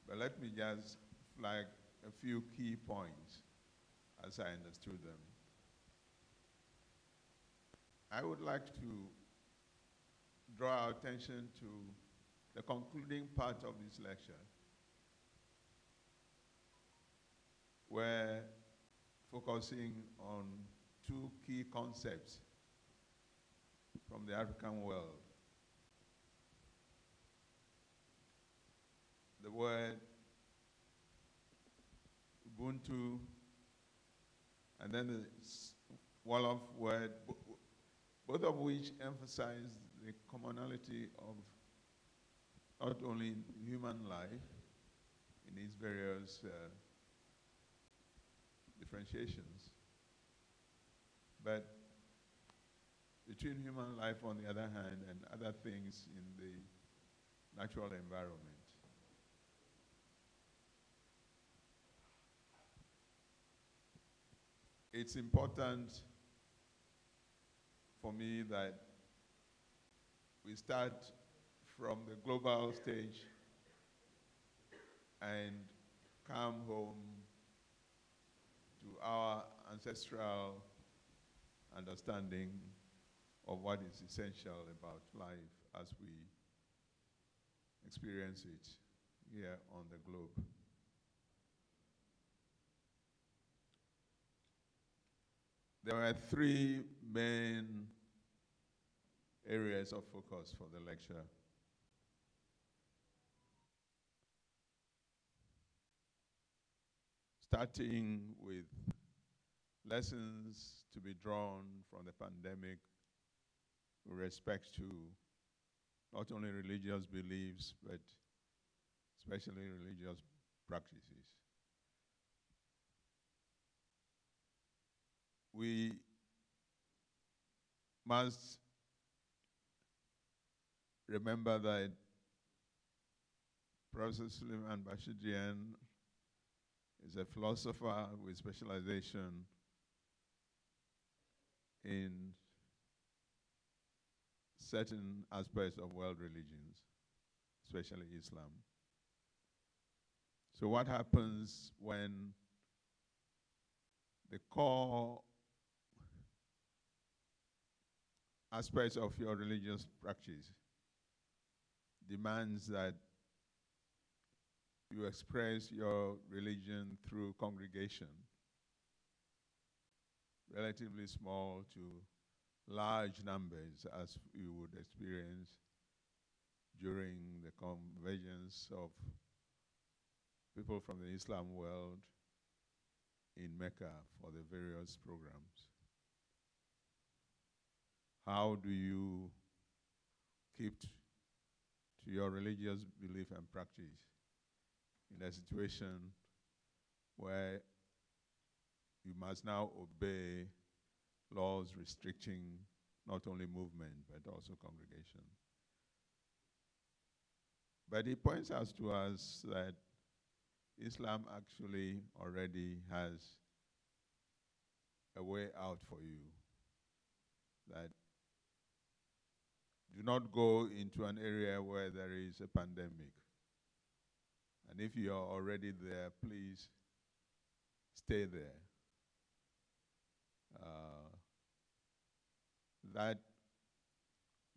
But let me just flag a few key points as I understood them. I would like to draw our attention to the concluding part of this lecture, where focusing on two key concepts from the African world. The word Ubuntu, and then the Wolof word, both of which emphasize the commonality of not only human life in its various differentiations, but between human life on the other hand and other things in the natural environment. It's important for me that we start from the global stage and come home to our ancestral understanding of what is essential about life as we experience it here on the globe. There are three main areas of focus for the lecture. Starting with lessons to be drawn from the pandemic with respect to not only religious beliefs, but especially religious practices. We must remember that Professor Suleiman Bashirian is a philosopher with specialization in certain aspects of world religions, especially Islam. So what happens when the core aspects of your religious practice demands that you express your religion through congregation, relatively small to large numbers, as you would experience during the convergence of people from the Islam world in Mecca for the various programs. How do you keep to your religious belief and practice in a situation where you must now obey laws restricting not only movement but also congregation? But he points out to us that Islam actually already has a way out for you, that do not go into an area where there is a pandemic. And if you are already there, please stay there. That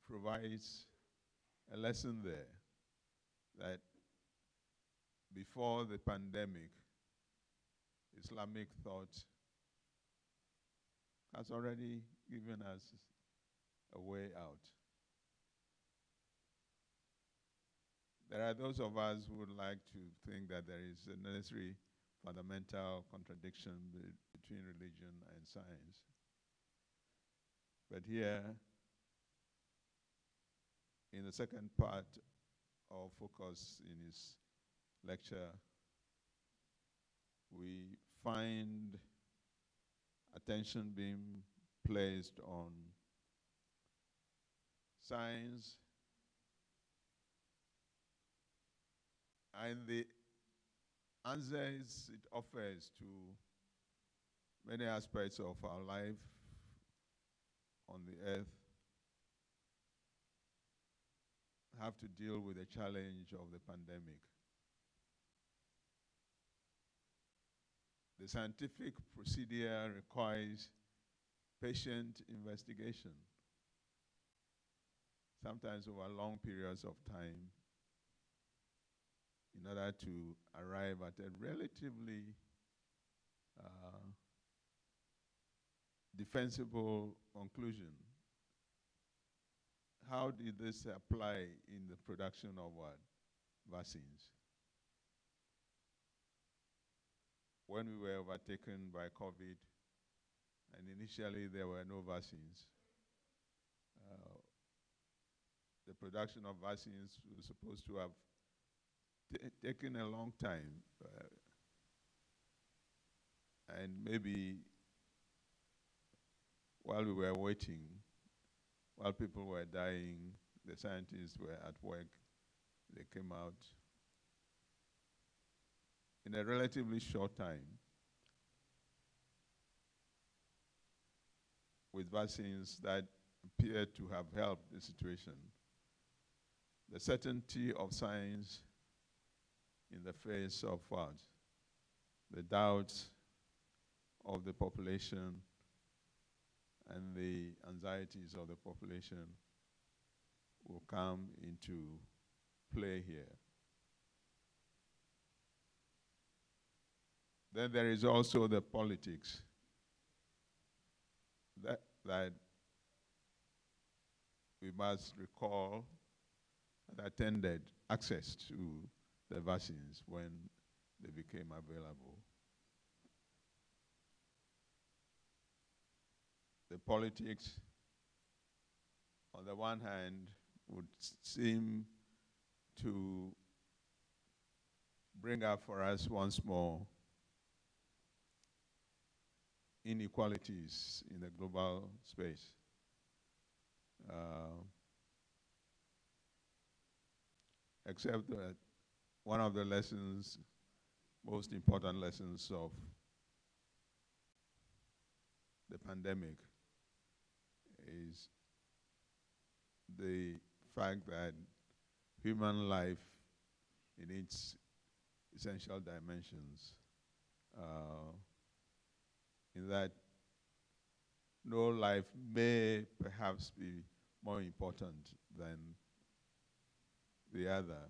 provides a lesson there that before the pandemic, Islamic thought has already given us a way out. There are those of us who would like to think that there is a necessary fundamental contradiction between religion and science. But here, in the second part of focus in his lecture, we find attention being placed on science and the answers it offers to many aspects of our life on the earth have to deal with the challenge of the pandemic. The scientific procedure requires patient investigation, sometimes over long periods of time, in order to arrive at a relatively defensible conclusion. How did this apply in the production of what? Vaccines? When we were overtaken by COVID, and initially there were no vaccines, the production of vaccines was supposed to have taken a long time, and maybe while we were waiting, while people were dying, the scientists were at work, they came out. In a relatively short time, with vaccines that appear to have helped the situation, the certainty of science in the face of what? The doubts of the population and the anxieties of the population will come into play here. Then there is also the politics that we must recall that attended access to the vaccines when they became available. The politics, on the one hand, would seem to bring up for us once more inequalities in the global space. Except that one of the lessons, most important lessons of the pandemic is the fact that human life in its essential dimensions, in that no life may perhaps be more important than the other.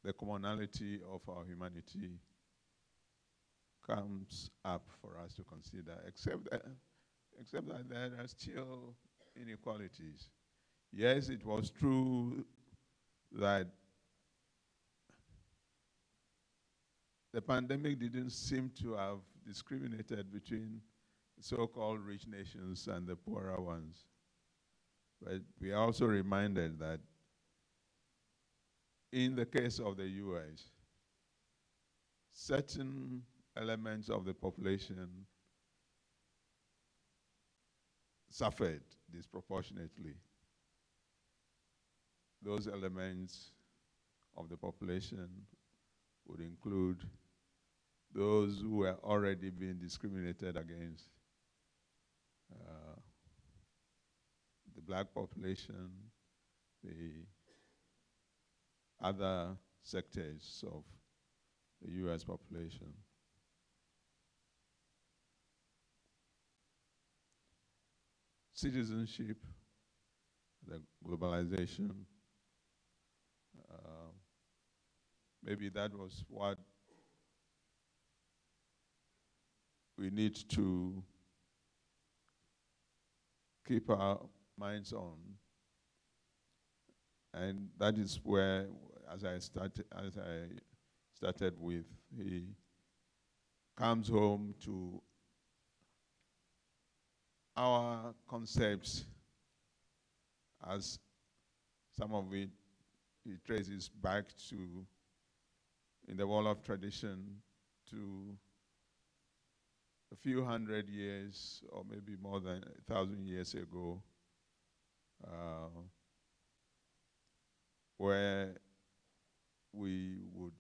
The commonality of our humanity comes up for us to consider, except that there are still inequalities. Yes, it was true that the pandemic didn't seem to have discriminated between so-called rich nations and the poorer ones. But we are also reminded that in the case of the US, certain elements of the population suffered disproportionately. Those elements of the population would include those who were already being discriminated against, the black population, the other sectors of the US population. Citizenship, the globalization, maybe that was what we need to keep our minds on. And that is where, as I started with, he comes home to our concepts, as some of it he traces back to, in the world of tradition, to a few hundred years or maybe more than 1,000 years ago, where we would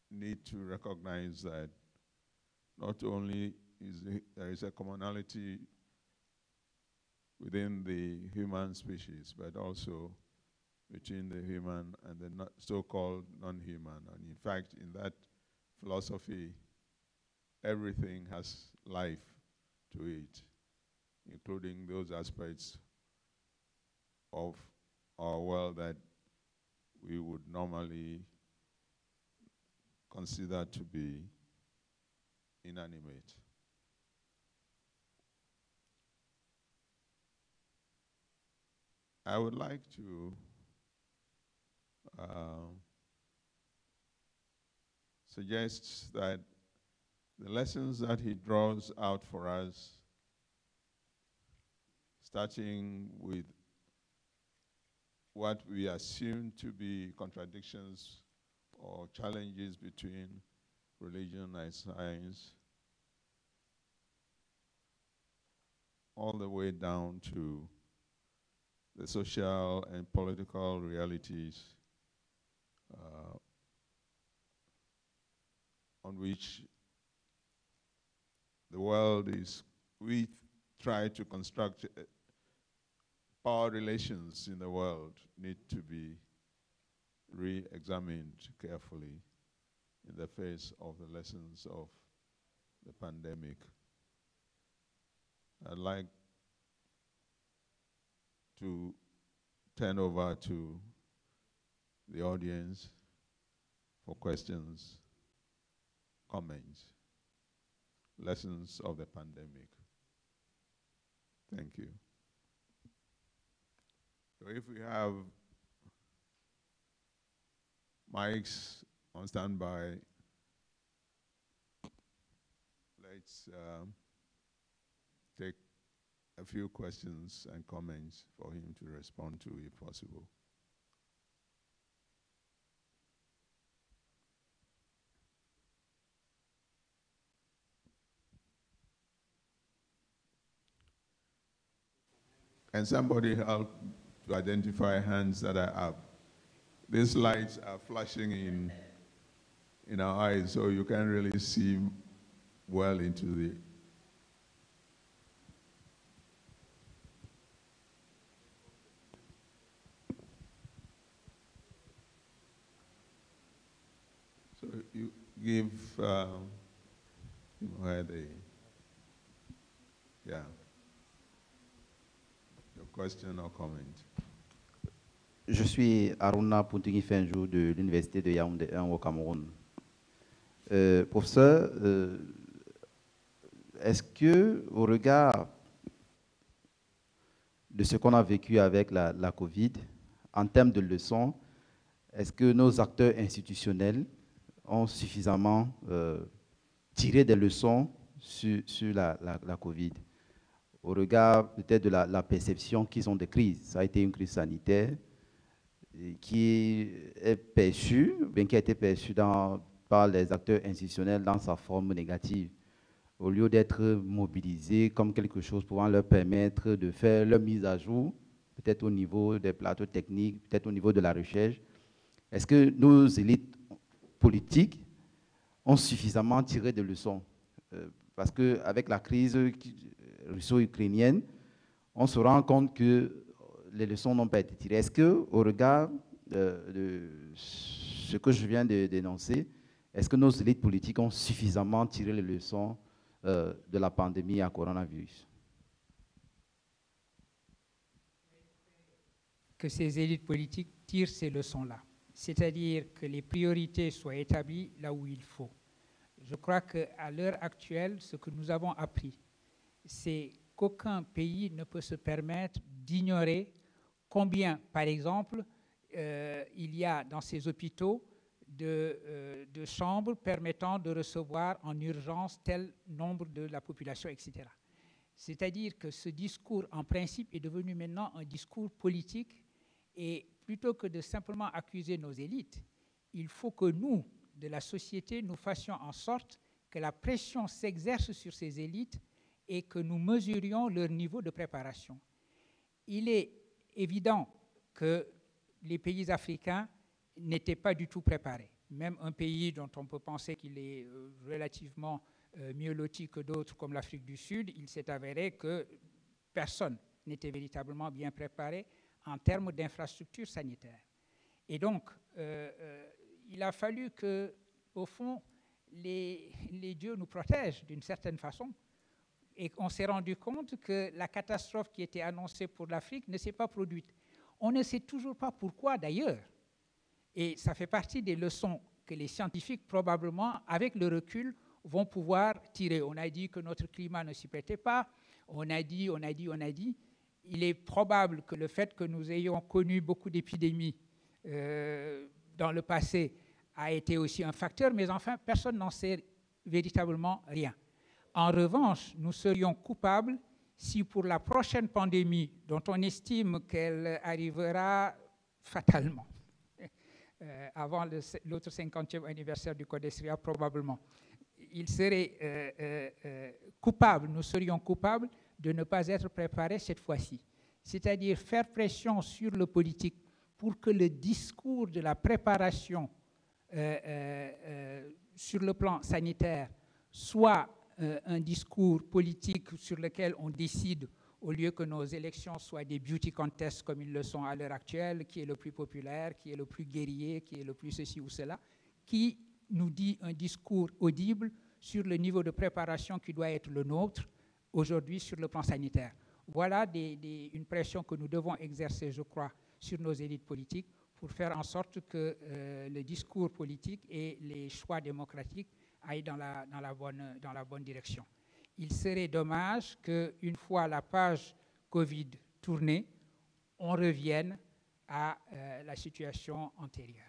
need to recognize that not only there is a commonality within the human species, but also between the human and the so-called non-human. And in fact, in that philosophy, everything has life to it, including those aspects of our world that we would normally consider to be inanimate. I would like to suggest that the lessons that he draws out for us, starting with what we assume to be contradictions or challenges between religion and science, all the way down to the social and political realities on which the world is, we try to construct power relations in the world need to be re-examined carefully in the face of the lessons of the pandemic. I'd like to turn over to the audience for questions, comments, lessons of the pandemic. Thank you. So if we have mics on standby, let's take a few questions and comments for him to respond to, if possible. Can somebody help to identify hands that are up? These lights are flashing in our eyes, so you can't really see well into the... So you give where they... Yeah. Your question or comment? Je suis Aruna Puntungi Fenjou de l'Université de Yaoundé 1 au Cameroun. Professeur, est-ce que, au regard de ce qu'on a vécu avec la COVID, en termes de leçons, est-ce que nos acteurs institutionnels ont suffisamment tiré des leçons sur la COVID, au regard peut-être de la perception qu'ils ont des crises? Ça a été une crise sanitaire qui est perçue, bien qui a été perçue par les acteurs institutionnels dans sa forme négative, au lieu d'être mobilisés comme quelque chose pouvant leur permettre de faire leur mise à jour, peut-être au niveau des plateaux techniques, peut-être au niveau de la recherche. Est-ce que nos élites politiques ont suffisamment tiré des leçons? Parce qu'avec la crise russo-ukrainienne, on se rend compte que les leçons n'ont pas été tirées. Est-ce qu'au regard de ce que je viens de dénoncer, est-ce que nos élites politiques ont suffisamment tiré les leçons de la pandémie à coronavirus? Que ces élites politiques tirent ces leçons-là, c'est-à-dire que les priorités soient établies là où il faut. Je crois qu'à l'heure actuelle, ce que nous avons appris, c'est qu'aucun pays ne peut se permettre d'ignorer combien, par exemple, il y a dans ces hôpitaux de chambres permettant de recevoir en urgence tel nombre de la population, etc. C'est-à-dire que ce discours, en principe, est devenu maintenant un discours politique, et plutôt que de simplement accuser nos élites, il faut que nous, de la société, nous fassions en sorte que la pression s'exerce sur ces élites et que nous mesurions leur niveau de préparation. Il est évident que les pays africains n'étaient pas du tout préparés. Même un pays dont on peut penser qu'il est relativement mieux loti que d'autres, comme l'Afrique du Sud, il s'est avéré que personne n'était véritablement bien préparé en termes d'infrastructures sanitaires. Et donc, il a fallu que, au fond, les dieux nous protègent d'une certaine façon. Et on s'est rendu compte que la catastrophe qui était annoncée pour l'Afrique ne s'est pas produite. On ne sait toujours pas pourquoi, d'ailleurs. Et ça fait partie des leçons que les scientifiques, probablement, avec le recul, vont pouvoir tirer. On a dit que notre climat ne s'y prêtait pas. On a dit. Il est probable que le fait que nous ayons connu beaucoup d'épidémies dans le passé a été aussi un facteur, mais enfin, personne n'en sait véritablement rien. En revanche, nous serions coupables si pour la prochaine pandémie, dont on estime qu'elle arrivera fatalement, avant l'autre 50e anniversaire du Code Esria, probablement, il serait coupable, nous serions coupables de ne pas être préparés cette fois-ci. C'est-à-dire faire pression sur le politique pour que le discours de la préparation sur le plan sanitaire soit un discours politique sur lequel on décide, au lieu que nos élections soient des beauty contests comme ils le sont à l'heure actuelle, qui est le plus populaire, qui est le plus guerrier, qui est le plus ceci ou cela, qui nous dit un discours audible sur le niveau de préparation qui doit être le nôtre aujourd'hui sur le plan sanitaire. Voilà une pression que nous devons exercer, je crois, sur nos élites politiques pour faire en sorte que le discours politique et les choix démocratiques aillent dans la bonne direction. Il serait dommage qu'une fois la page Covid tournée, on revienne à la situation antérieure.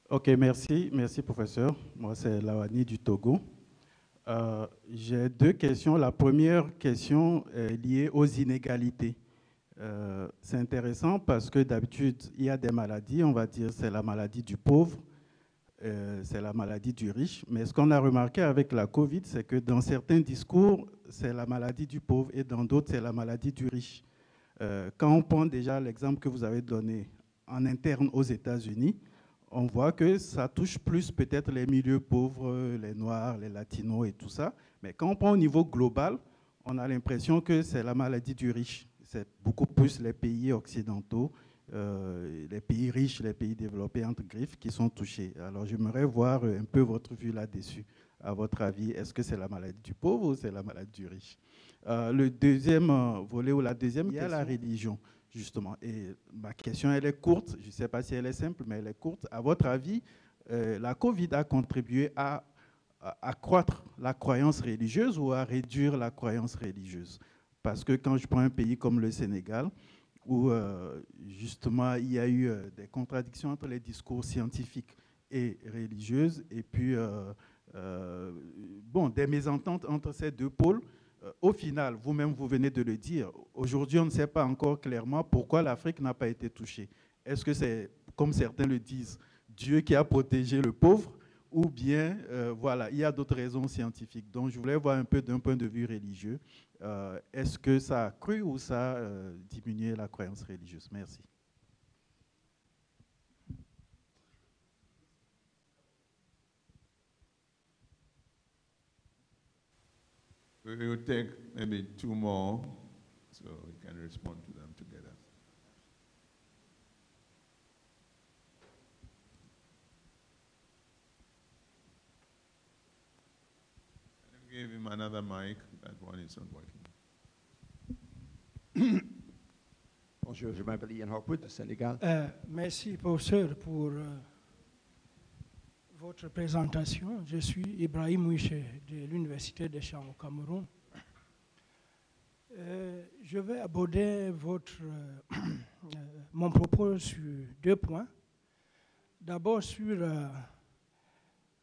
Ok, merci. Merci, professeur. Moi, c'est Lawani du Togo. J'ai deux questions. La première question est liée aux inégalités. C'est intéressant parce que d'habitude, il y a des maladies, on va dire c'est la maladie du pauvre, c'est la maladie du riche. Mais ce qu'on a remarqué avec la Covid, c'est que dans certains discours, c'est la maladie du pauvre et dans d'autres, c'est la maladie du riche. Quand on prend déjà l'exemple que vous avez donné en interne aux États-Unis, on voit que ça touche plus peut-être les milieux pauvres, les Noirs, les Latinos et tout ça. Mais quand on prend au niveau global, on a l'impression que c'est la maladie du riche. C'est beaucoup plus les pays occidentaux, les pays riches, les pays développés entre griffes qui sont touchés. Alors j'aimerais voir un peu votre vue là-dessus. À votre avis, est-ce que c'est la maladie du pauvre ou c'est la maladie du riche? Le deuxième volet ou la deuxième, il y a la religion. Justement, et ma question, elle est courte, je ne sais pas si elle est simple, mais elle est courte. À votre avis, la Covid a contribué à accroître la croyance religieuse ou à réduire la croyance religieuse? Parce que quand je prends un pays comme le Sénégal, où justement il y a eu des contradictions entre les discours scientifiques et religieuses, et puis bon, des mésententes entre ces deux pôles, au final, vous-même, vous venez de le dire, aujourd'hui, on ne sait pas encore clairement pourquoi l'Afrique n'a pas été touchée. Est-ce que c'est, comme certains le disent, Dieu qui a protégé le pauvre, ou bien, voilà, il y a d'autres raisons scientifiques. Donc, je voulais voir un peu d'un point de vue religieux, est-ce que ça a cru ou ça a diminué la croyance religieuse? Merci. We will take maybe two more so we can respond to them together. Can you give him another mic? That one is not working. Bonjour, je m'appelle Ian Hawkwood, du Sénégal. Merci, professeur, pour votre présentation. Je suis Ibrahim Ouiché de l'Université des Champs au Cameroun. Je vais aborder mon propos sur 2 points. D'abord sur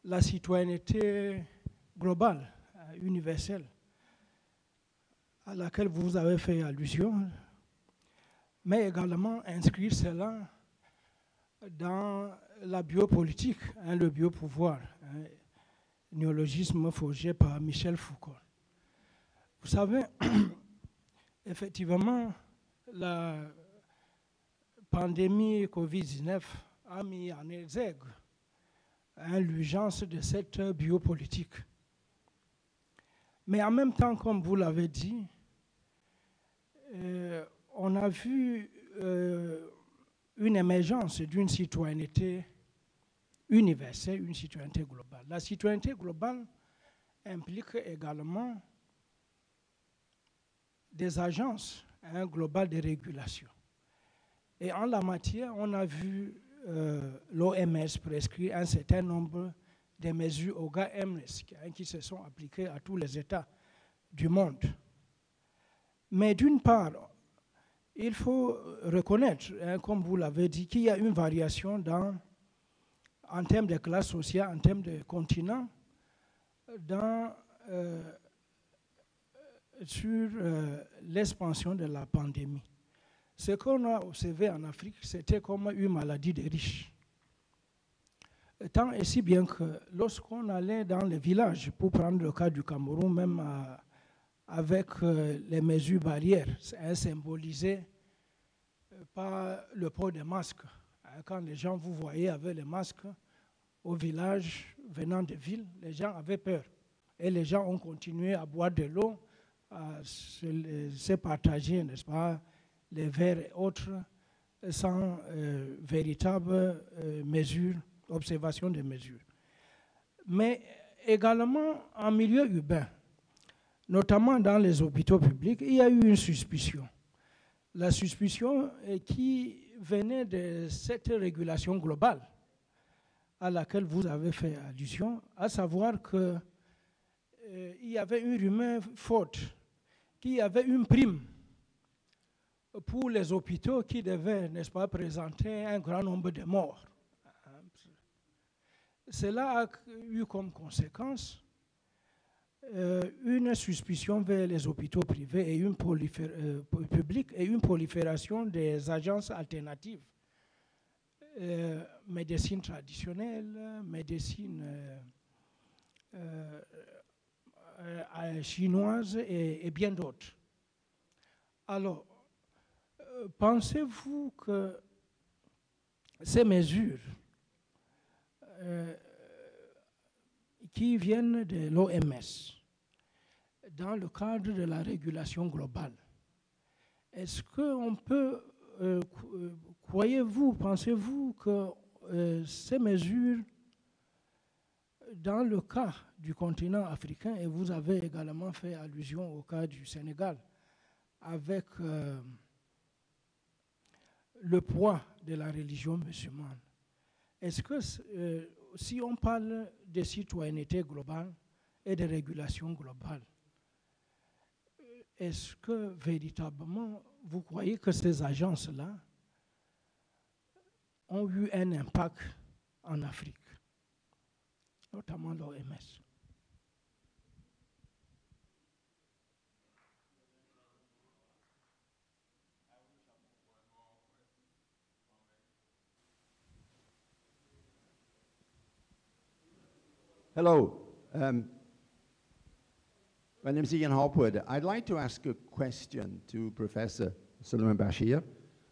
la citoyenneté globale, universelle, à laquelle vous avez fait allusion, mais également inscrire cela dans la biopolitique, le biopouvoir, néologisme forgé par Michel Foucault. Vous savez, effectivement, la pandémie Covid-19 a mis en exergue l'urgence de cette biopolitique. Mais en même temps, comme vous l'avez dit, on a vu une émergence d'une citoyenneté universelle, une citoyenneté globale. La citoyenneté globale implique également des agences globales de régulation. Et en la matière, on a vu l'OMS prescrire un certain nombre de mesures au GAMS qui se sont appliquées à tous les États du monde. Mais d'une part, il faut reconnaître, comme vous l'avez dit, qu'il y a une variation en termes de classe sociale, en termes de continent, sur l'expansion de la pandémie. Ce qu'on a observé en Afrique, c'était comme une maladie des riches. Tant et si bien que lorsqu'on allait dans les villages, pour prendre le cas du Cameroun, même avec les mesures barrières, symbolisées par le port des masques. Quand les gens vous voyaient avec les masques au village venant des villes, les gens avaient peur. Et les gens ont continué à boire de l'eau, à se partager, n'est-ce pas, les verres et autres, sans véritable observation des mesures. Mais également en milieu urbain, notamment dans les hôpitaux publics, il y a eu une suspicion. La suspicion qui venait de cette régulation globale à laquelle vous avez fait allusion, à savoir qu'il y avait une rumeur forte, qu'il y avait une prime pour les hôpitaux qui devaient, n'est-ce pas, présenter un grand nombre de morts. Cela a eu comme conséquence une suspicion vers les hôpitaux privés et publics et une prolifération des agences alternatives, médecine traditionnelle, médecine chinoise et bien d'autres. Alors, pensez-vous que ces mesures qui viennent de l'OMS, dans le cadre de la régulation globale, est-ce qu'on peut, pensez-vous que ces mesures, dans le cas du continent africain, et vous avez également fait allusion au cas du Sénégal, avec le poids de la religion musulmane, est-ce que si on parle de citoyenneté globale et de régulation globale, est-ce que véritablement vous croyez que ces agences-là ont eu un impact en Afrique, notamment l'OMS? Hello. My name is Ian Hopwood. I'd like to ask a question to Professor Suleiman Bashir.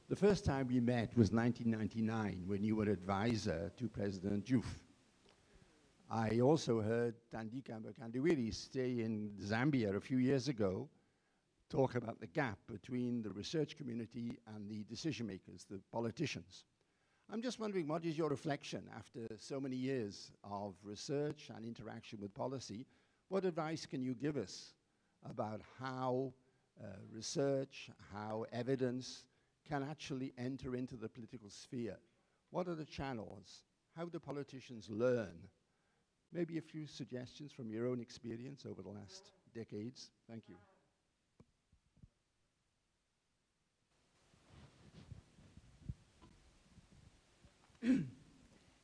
The first time we met was 1999 when you were advisor to President Diouf. I also heard Tandika Mkandiwiri stay in Zambia a few years ago, talk about the gap between the research community and the decision makers, the politicians. I'm just wondering, what is your reflection after so many years of research and interaction with policy? What advice can you give us about how research, how evidence can actually enter into the political sphere? What are the channels? How do politicians learn? Maybe a few suggestions from your own experience over the last decades. Thank you.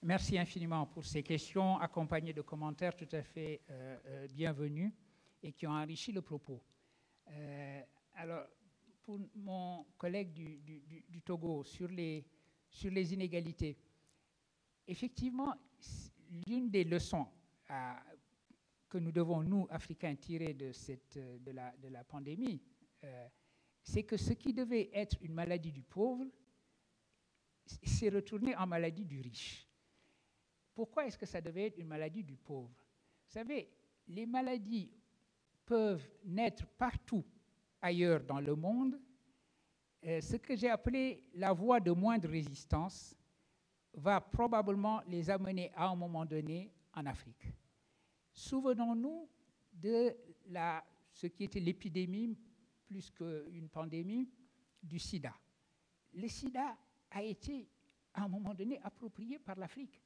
Merci infiniment pour ces questions accompagnées de commentaires tout à fait bienvenus et qui ont enrichi le propos. Alors, pour mon collègue du Togo, sur les inégalités, effectivement, l'une des leçons que nous devons, nous, Africains, tirer de la pandémie, c'est que ce qui devait être une maladie du pauvre s'est retourné en maladie du riche. Pourquoi est-ce que ça devait être une maladie du pauvre? Vous savez, les maladies peuvent naître partout ailleurs dans le monde. Ce que j'ai appelé la voie de moindre résistance va probablement les amener à un moment donné en Afrique. Souvenons-nous de ce qui était l'épidémie, plus qu'une pandémie, du sida. Le sida a été, à un moment donné, approprié par l'Afrique.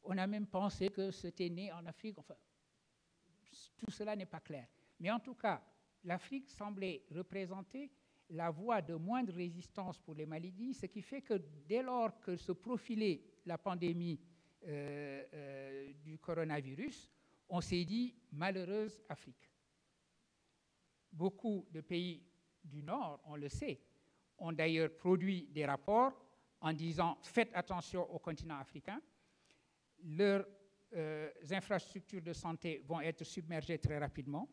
On a même pensé que c'était né en Afrique. Enfin, tout cela n'est pas clair. Mais en tout cas, l'Afrique semblait représenter la voie de moindre résistance pour les maladies, ce qui fait que dès lors que se profilait la pandémie du coronavirus, on s'est dit « malheureuse Afrique ». Beaucoup de pays du Nord, on le sait, ont d'ailleurs produit des rapports en disant « faites attention au continent africain ». Leurs infrastructures de santé vont être submergées très rapidement.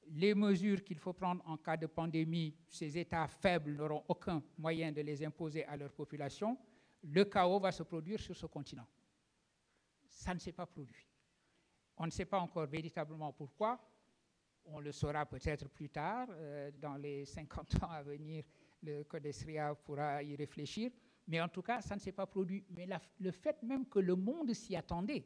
Les mesures qu'il faut prendre en cas de pandémie, ces États faibles n'auront aucun moyen de les imposer à leur population. Le chaos va se produire sur ce continent. Ça ne s'est pas produit. On ne sait pas encore véritablement pourquoi. On le saura peut-être plus tard. Dans les 50 ans à venir, le Codesria pourra y réfléchir. Mais en tout cas, ça ne s'est pas produit. Mais le fait même que le monde s'y attendait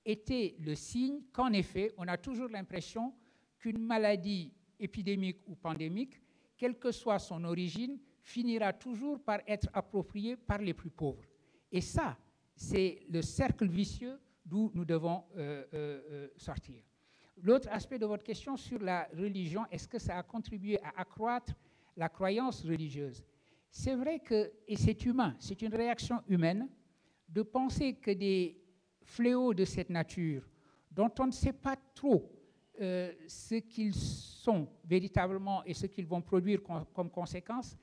était le signe qu'en effet, on a toujours l'impression qu'une maladie épidémique ou pandémique, quelle que soit son origine, finira toujours par être appropriée par les plus pauvres. Et ça, c'est le cercle vicieux d'où nous devons sortir. L'autre aspect de votre question sur la religion, est-ce que ça a contribué à accroître la croyance religieuse? C'est vrai que, et c'est humain, c'est une réaction humaine, de penser que des fléaux de cette nature, dont on ne sait pas trop ce qu'ils sont véritablement et ce qu'ils vont produire comme conséquence,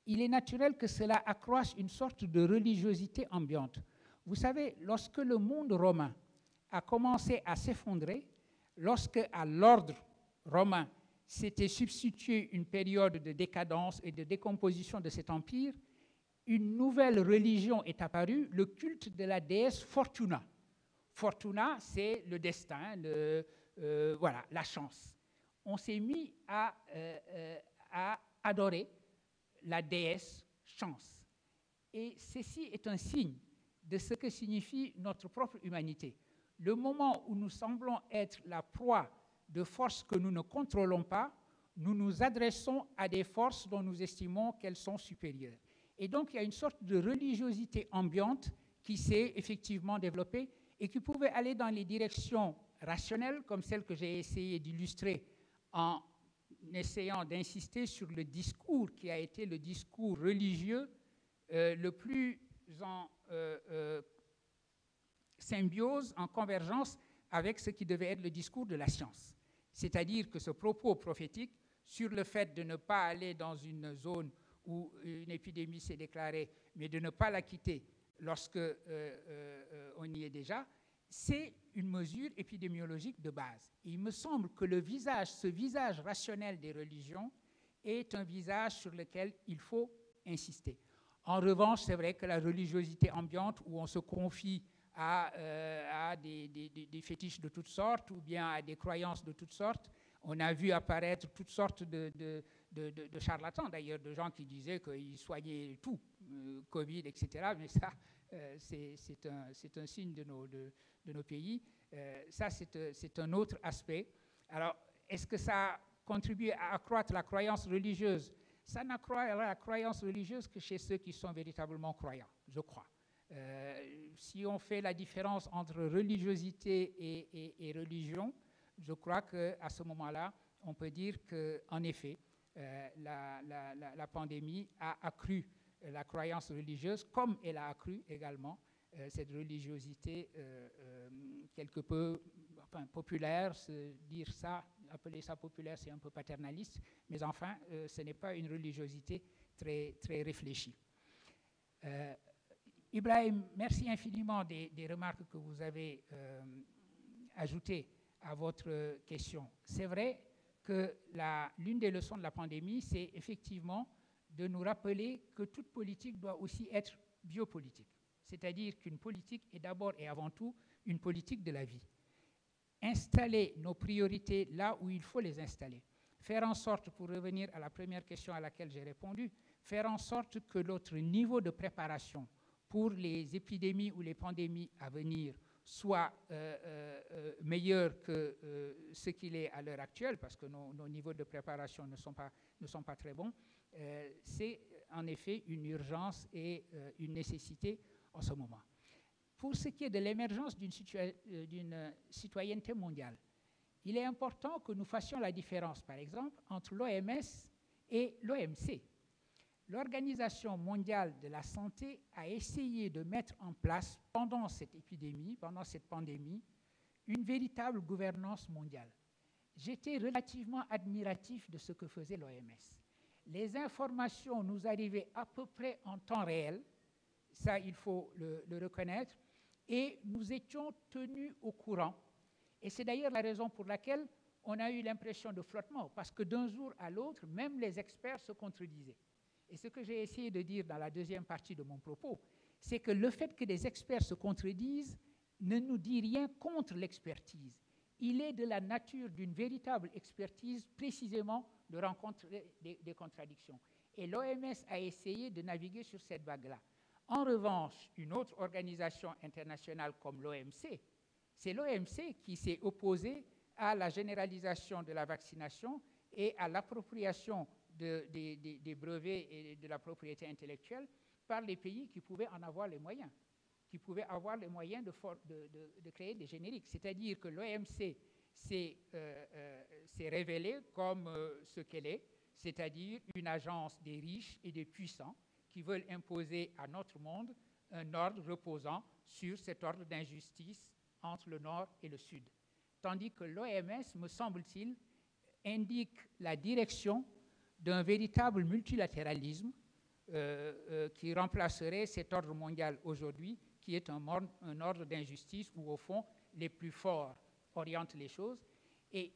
il est naturel que cela accroisse une sorte de religiosité ambiante. Vous savez, lorsque le monde romain a commencé à s'effondrer, lorsque à l'ordre romain s'était substituée une période de décadence et de décomposition de cet empire, une nouvelle religion est apparue, le culte de la déesse Fortuna. Fortuna, c'est le destin, voilà, la chance. On s'est mis à adorer la déesse chance. Et ceci est un signe de ce que signifie notre propre humanité. Le moment où nous semblons être la proie de forces que nous ne contrôlons pas, nous nous adressons à des forces dont nous estimons qu'elles sont supérieures. Et donc, il y a une sorte de religiosité ambiante qui s'est effectivement développée et qui pouvait aller dans les directions rationnelles, comme celle que j'ai essayé d'illustrer en essayant d'insister sur le discours qui a été le discours religieux le plus en symbiose, en convergence avec ce qui devait être le discours de la science. C'est-à-dire que ce propos prophétique sur le fait de ne pas aller dans une zone où une épidémie s'est déclarée, mais de ne pas la quitter lorsque on y est déjà, c'est une mesure épidémiologique de base. Et il me semble que ce visage rationnel des religions est un visage sur lequel il faut insister. En revanche, c'est vrai que la religiosité ambiante, où on se confie à des fétiches de toutes sortes ou bien à des croyances de toutes sortes, on a vu apparaître toutes sortes de charlatans, d'ailleurs, de gens qui disaient qu'ils soignaient tout, Covid, etc. Mais ça, c'est un signe de nos pays. Ça, c'est un autre aspect. Alors, est-ce que ça a contribué à accroître la croyance religieuse? ça n'accroît la croyance religieuse que chez ceux qui sont véritablement croyants, je crois. Si on fait la différence entre religiosité et religion, je crois qu'à ce moment-là, on peut dire qu'en effet, la pandémie a accru la croyance religieuse, comme elle a accru également cette religiosité quelque peu populaire. Dire ça, appeler ça populaire, c'est un peu paternaliste, mais enfin, ce n'est pas une religiosité très, très réfléchie. Ibrahim, merci infiniment des remarques que vous avez ajoutées à votre question. C'est vrai que l'une des leçons de la pandémie, c'est effectivement de nous rappeler que toute politique doit aussi être biopolitique. C'est-à-dire qu'une politique est d'abord et avant tout une politique de la vie. Installer nos priorités là où il faut les installer. Faire en sorte, pour revenir à la première question à laquelle j'ai répondu, faire en sorte que notre niveau de préparation pour les épidémies ou les pandémies à venir soit meilleur que ce qu'il est à l'heure actuelle, parce que nos niveaux de préparation ne sont pas très bons, c'est en effet une urgence et une nécessité en ce moment. Pour ce qui est de l'émergence d'une citoyenneté mondiale, il est important que nous fassions la différence, par exemple, entre l'OMS et l'OMC. L'Organisation mondiale de la santé a essayé de mettre en place, pendant cette épidémie, pendant cette pandémie, une véritable gouvernance mondiale. J'étais relativement admiratif de ce que faisait l'OMS. Les informations nous arrivaient à peu près en temps réel, ça il faut le reconnaître, et nous étions tenus au courant. Et c'est d'ailleurs la raison pour laquelle on a eu l'impression de flottement, parce que d'un jour à l'autre, même les experts se contredisaient. Et ce que j'ai essayé de dire dans la deuxième partie de mon propos, c'est que le fait que des experts se contredisent ne nous dit rien contre l'expertise. Il est de la nature d'une véritable expertise précisément de rencontrer des contradictions. Et l'OMS a essayé de naviguer sur cette vague-là. En revanche, une autre organisation internationale comme l'OMC, c'est l'OMC qui s'est opposée à la généralisation de la vaccination et à l'appropriation des brevets et de la propriété intellectuelle par les pays qui pouvaient en avoir les moyens, qui pouvaient avoir les moyens de créer des génériques. C'est-à-dire que l'OMC s'est révélée comme ce qu'elle est, c'est-à-dire une agence des riches et des puissants qui veulent imposer à notre monde un ordre reposant sur cet ordre d'injustice entre le Nord et le Sud. Tandis que l'OMS, me semble-t-il, indique la direction d'un véritable multilatéralisme qui remplacerait cet ordre mondial aujourd'hui, qui est un ordre d'injustice où, au fond, les plus forts orientent les choses. Et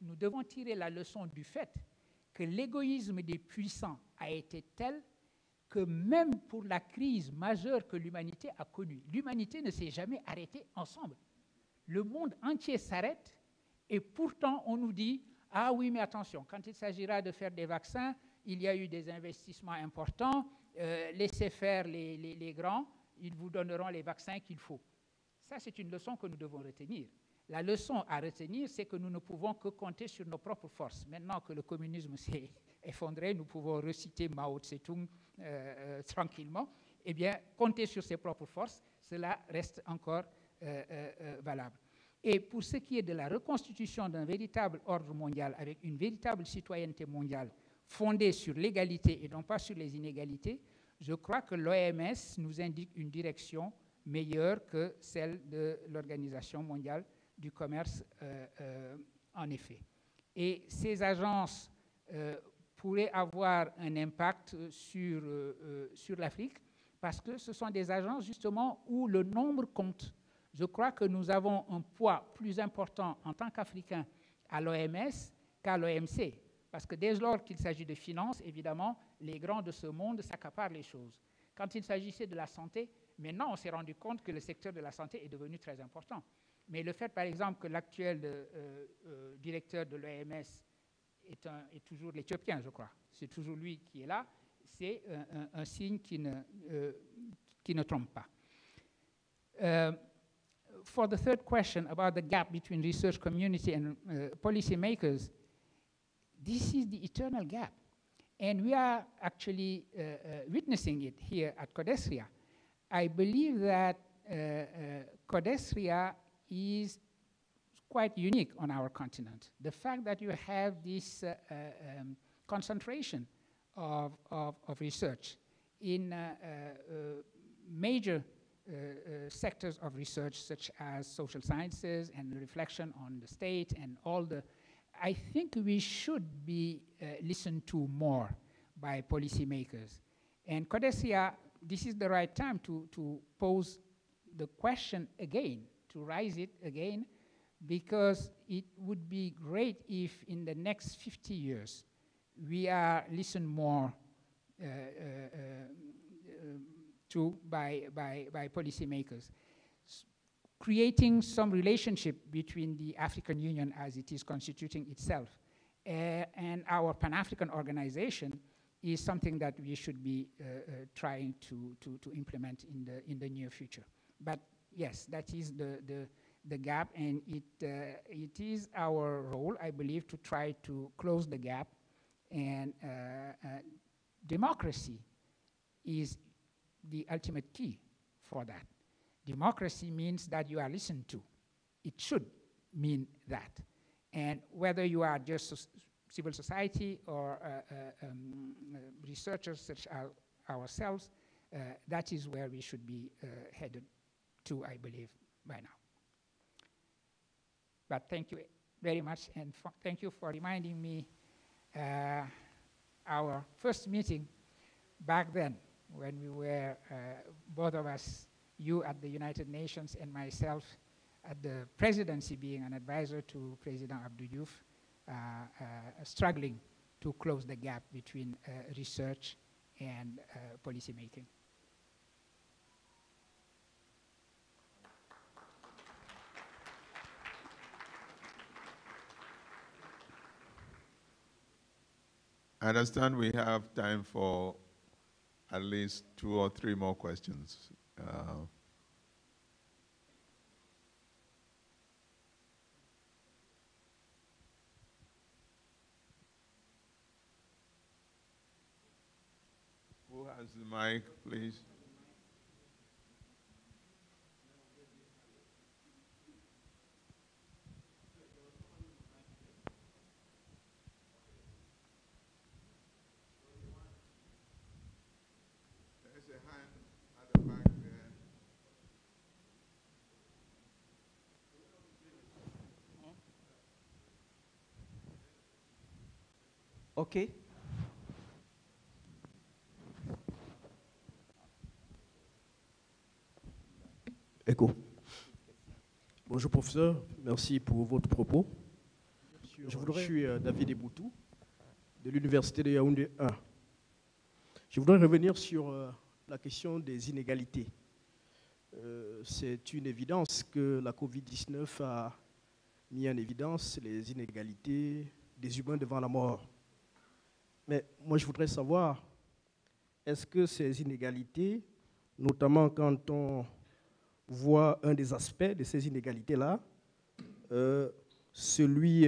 nous devons tirer la leçon du fait que l'égoïsme des puissants a été tel que même pour la crise majeure que l'humanité a connue, l'humanité ne s'est jamais arrêtée ensemble. Le monde entier s'arrête et pourtant on nous dit « Ah oui, mais attention, quand il s'agira de faire des vaccins, il y a eu des investissements importants, laissez faire les grands, ils vous donneront les vaccins qu'il faut. » Ça, c'est une leçon que nous devons retenir. La leçon à retenir, c'est que nous ne pouvons que compter sur nos propres forces. Maintenant que le communisme s'est effondré, nous pouvons reciter Mao Tse-tung tranquillement. Eh bien, compter sur ses propres forces, cela reste encore valable. Et pour ce qui est de la reconstitution d'un véritable ordre mondial, avec une véritable citoyenneté mondiale fondée sur l'égalité et non pas sur les inégalités, je crois que l'OMS nous indique une direction meilleure que celle de l'Organisation mondiale du commerce, en effet. Et ces agences pourraient avoir un impact sur l'Afrique parce que ce sont des agences justement où le nombre compte. Je crois que nous avons un poids plus important en tant qu'Africains à l'OMS qu'à l'OMC. Parce que dès lors qu'il s'agit de finances, évidemment, les grands de ce monde s'accaparent les choses. Quand il s'agissait de la santé, maintenant on s'est rendu compte que le secteur de la santé est devenu très important. Mais le fait, par exemple, que l'actuel directeur de l'OMS est toujours l'Éthiopien, je crois, c'est toujours lui qui est là, c'est un signe qui ne trompe pas. For the third question about the gap between research community and policy makers, this is the eternal gap. And we are actually witnessing it here at CODESRIA. I believe that CODESRIA is quite unique on our continent. The fact that you have this concentration of research in major sectors of research, such as social sciences and reflection on the state and all the, I think we should be listened to more by policymakers. And CODESRIA, this is the right time to pose the question again, to raise it again, because it would be great if in the next 50 years we are listened more to by policymakers, creating some relationship between the African Union as it is constituting itself and our Pan-African organization is something that we should be trying to implement in the near future. But yes, that is the gap, and it is our role, I believe, to try to close the gap. And democracy is the ultimate key for that. Democracy means that you are listened to. It should mean that. And whether you are just civil society or researchers such as ourselves, that is where we should be headed to, I believe, by now. But thank you very much, and thank you for reminding me our first meeting back then, when we were, both of us, you at the United Nations and myself at the presidency, being an advisor to President Abdou Diouf, struggling to close the gap between research and policy making. I understand we have time for at least 2 or 3 more questions. Who has the mic, please? There's a hand at the back there. Okay. Écho. Bonjour professeur, merci pour votre propos. Je suis David Eboutou, de l'Université de Yaoundé 1. Je voudrais revenir sur la question des inégalités. C'est une évidence que la Covid-19 a mis en évidence les inégalités des humains devant la mort. Mais moi, je voudrais savoir, est-ce que ces inégalités, notamment quand on voit un des aspects de ces inégalités-là, celui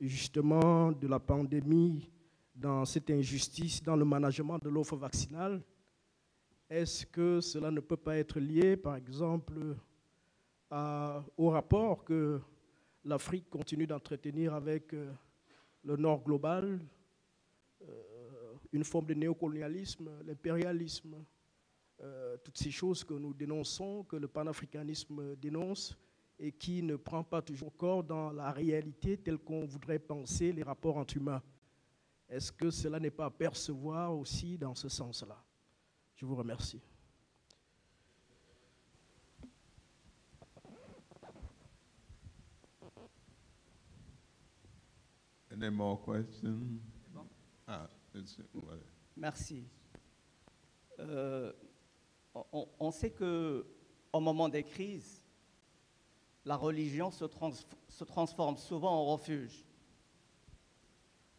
justement de la pandémie, dans cette injustice, dans le management de l'offre vaccinale, est-ce que cela ne peut pas être lié, par exemple, au rapport que l'Afrique continue d'entretenir avec le Nord global, une forme de néocolonialisme, l'impérialisme, toutes ces choses que nous dénonçons, que le panafricanisme dénonce et qui ne prend pas toujours corps dans la réalité telle qu'on voudrait penser les rapports entre humains. Est-ce que cela n'est pas à percevoir aussi dans ce sens-là? Je vous remercie. Any more questions? Bon. Merci. On sait qu'au moment des crises, la religion se transforme souvent en refuge.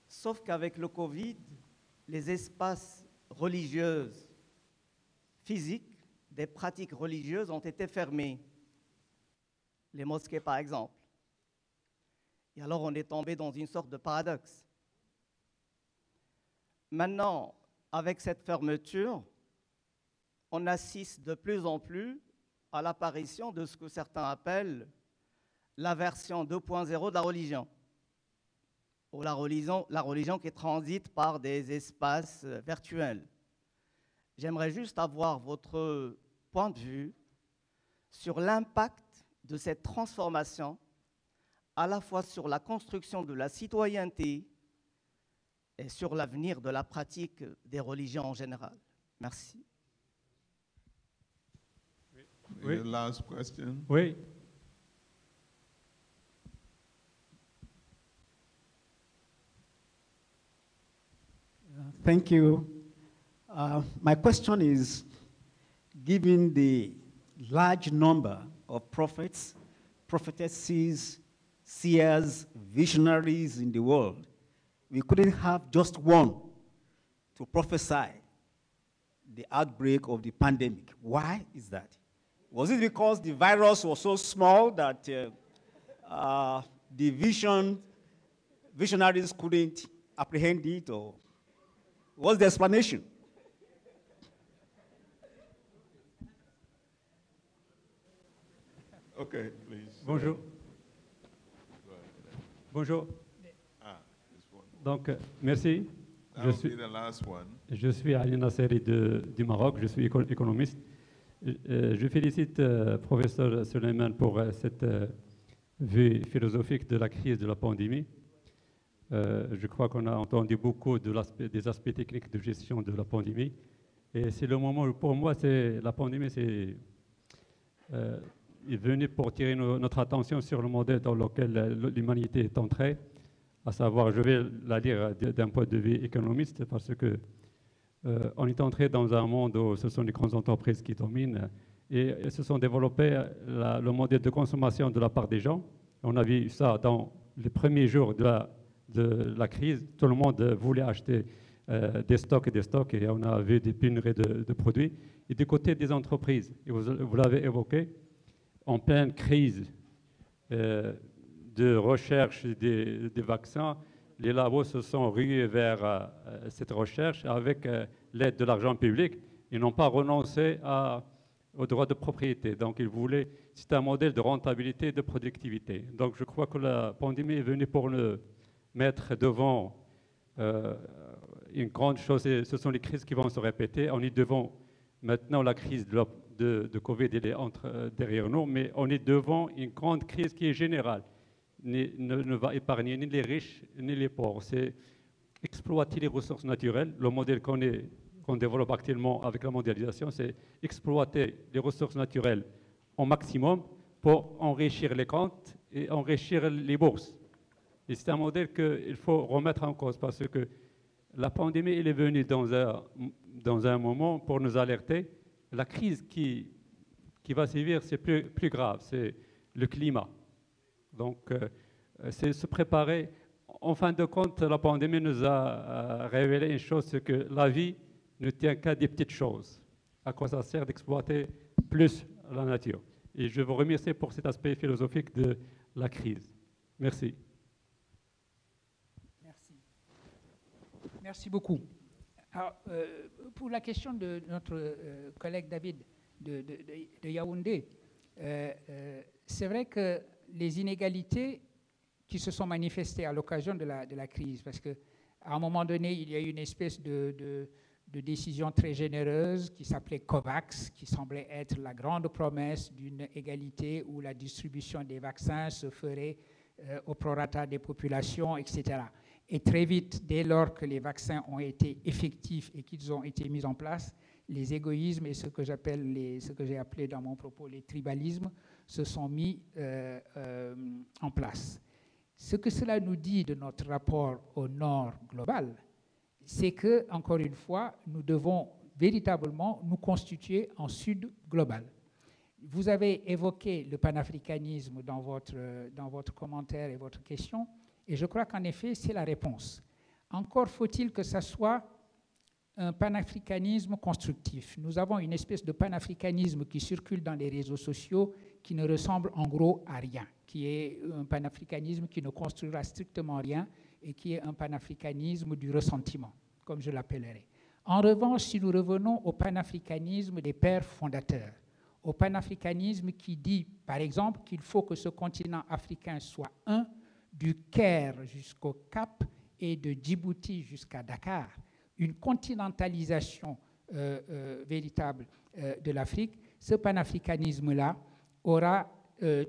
Sauf qu'avec le Covid, les espaces religieux physiques, des pratiques religieuses ont été fermés. Les mosquées, par exemple. Et alors, on est tombé dans une sorte de paradoxe. Maintenant, avec cette fermeture, on assiste de plus en plus à l'apparition de ce que certains appellent la version 2.0 de la religion, ou la religion qui transite par des espaces virtuels. J'aimerais juste avoir votre point de vue sur l'impact de cette transformation, à la fois sur la construction de la citoyenneté et sur l'avenir de la pratique des religions en général. Merci. Oui. The last question. Oui. Thank you. My question is, given the large number of prophets, prophetesses, seers, visionaries in the world, we couldn't have just one to prophesy the outbreak of the pandemic. Why is that? Was it because the virus was so small that the visionaries couldn't apprehend it, or what's the explanation? Okay, please. Bonjour. Bonjour. Donc, merci. Je suis Ali Nasseri du Maroc, je suis économiste. Je félicite professeur Suleiman pour cette vue philosophique de la crise de la pandémie. Je crois qu'on a entendu beaucoup des aspects techniques de gestion de la pandémie. Et c'est le moment où, pour moi, la pandémie est venue pour tirer notre attention sur le modèle dans lequel l'humanité est entrée. À savoir, je vais la dire d'un point de vue économiste, parce que on est entré dans un monde où ce sont les grandes entreprises qui dominent et se sont développés le modèle de consommation de la part des gens. On a vu ça dans les premiers jours de la crise. Tout le monde voulait acheter des stocks et on a vu des pénuries de produits. Et du côté des entreprises, et vous l'avez évoqué, en pleine crise de recherche des vaccins, les labos se sont rués vers cette recherche avec l'aide de l'argent public. Ils n'ont pas renoncé au droit de propriété. Donc, ils voulaient, c'est un modèle de rentabilité et de productivité. Donc, je crois que la pandémie est venue pour nous mettre devant une grande chose. Et ce sont les crises qui vont se répéter. On est devant maintenant la crise de Covid, elle est derrière nous, mais on est devant une grande crise qui est générale. Ne va épargner ni les riches ni les pauvres. C'est exploiter les ressources naturelles. Le modèle qu'on développe actuellement avec la mondialisation, c'est exploiter les ressources naturelles au maximum pour enrichir les comptes et enrichir les bourses. Et c'est un modèle qu'il faut remettre en cause, parce que la pandémie elle est venue dans un moment pour nous alerter. La crise qui va sévir, c'est plus grave, c'est le climat. Donc, c'est se préparer. En fin de compte, la pandémie nous a révélé une chose, c'est que la vie ne tient qu'à des petites choses. À quoi ça sert d'exploiter plus la nature? Et je vous remercie pour cet aspect philosophique de la crise. Merci. Merci. Merci beaucoup. Alors, pour la question de notre collègue David de Yaoundé, c'est vrai que les inégalités qui se sont manifestées à l'occasion de la crise, parce qu'à un moment donné, il y a eu une espèce de décision très généreuse qui s'appelait COVAX, qui semblait être la grande promesse d'une égalité où la distribution des vaccins se ferait au prorata des populations, etc. Et très vite, dès lors que les vaccins ont été effectifs et qu'ils ont été mis en place, les égoïsmes et ce que j'ai appelé dans mon propos les tribalismes se sont mis en place. Ce que cela nous dit de notre rapport au Nord global, c'est que, encore une fois, nous devons véritablement nous constituer en Sud global. Vous avez évoqué le panafricanisme dans votre commentaire et votre question, et je crois qu'en effet, c'est la réponse. Encore faut-il que ça soit un panafricanisme constructif. Nous avons une espèce de panafricanisme qui circule dans les réseaux sociaux qui ne ressemble en gros à rien, qui est un panafricanisme qui ne construira strictement rien et qui est un panafricanisme du ressentiment. comme je l'appellerai. En revanche, si nous revenons au panafricanisme des pères fondateurs, au panafricanisme qui dit, par exemple, qu'il faut que ce continent africain soit un, du Caire jusqu'au Cap et de Djibouti jusqu'à Dakar, une continentalisation véritable de l'Afrique, ce panafricanisme-là aura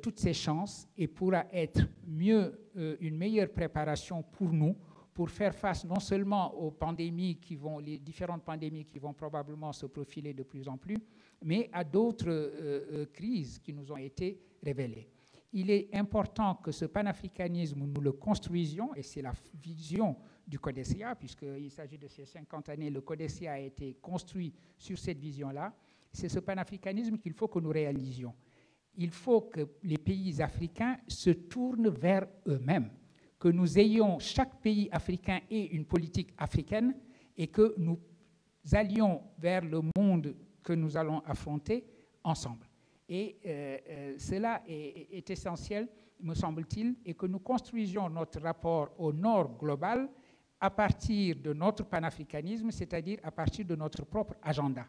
toutes ses chances et pourra être une meilleure préparation pour nous, pour faire face non seulement aux pandémies les différentes pandémies qui vont probablement se profiler de plus en plus, mais à d'autres crises qui nous ont été révélées. Il est important que ce panafricanisme, nous le construisions, et c'est la vision du CODESIA, puisqu'il s'agit de ces 50 années, le CODESIA a été construit sur cette vision-là. C'est ce panafricanisme qu'il faut que nous réalisions. Il faut que les pays africains se tournent vers eux-mêmes, que nous ayons, chaque pays africain ait une politique africaine et que nous allions vers le monde que nous allons affronter ensemble. Et cela est essentiel, me semble-t-il, et que nous construisions notre rapport au Nord global à partir de notre panafricanisme, c'est-à-dire à partir de notre propre agenda.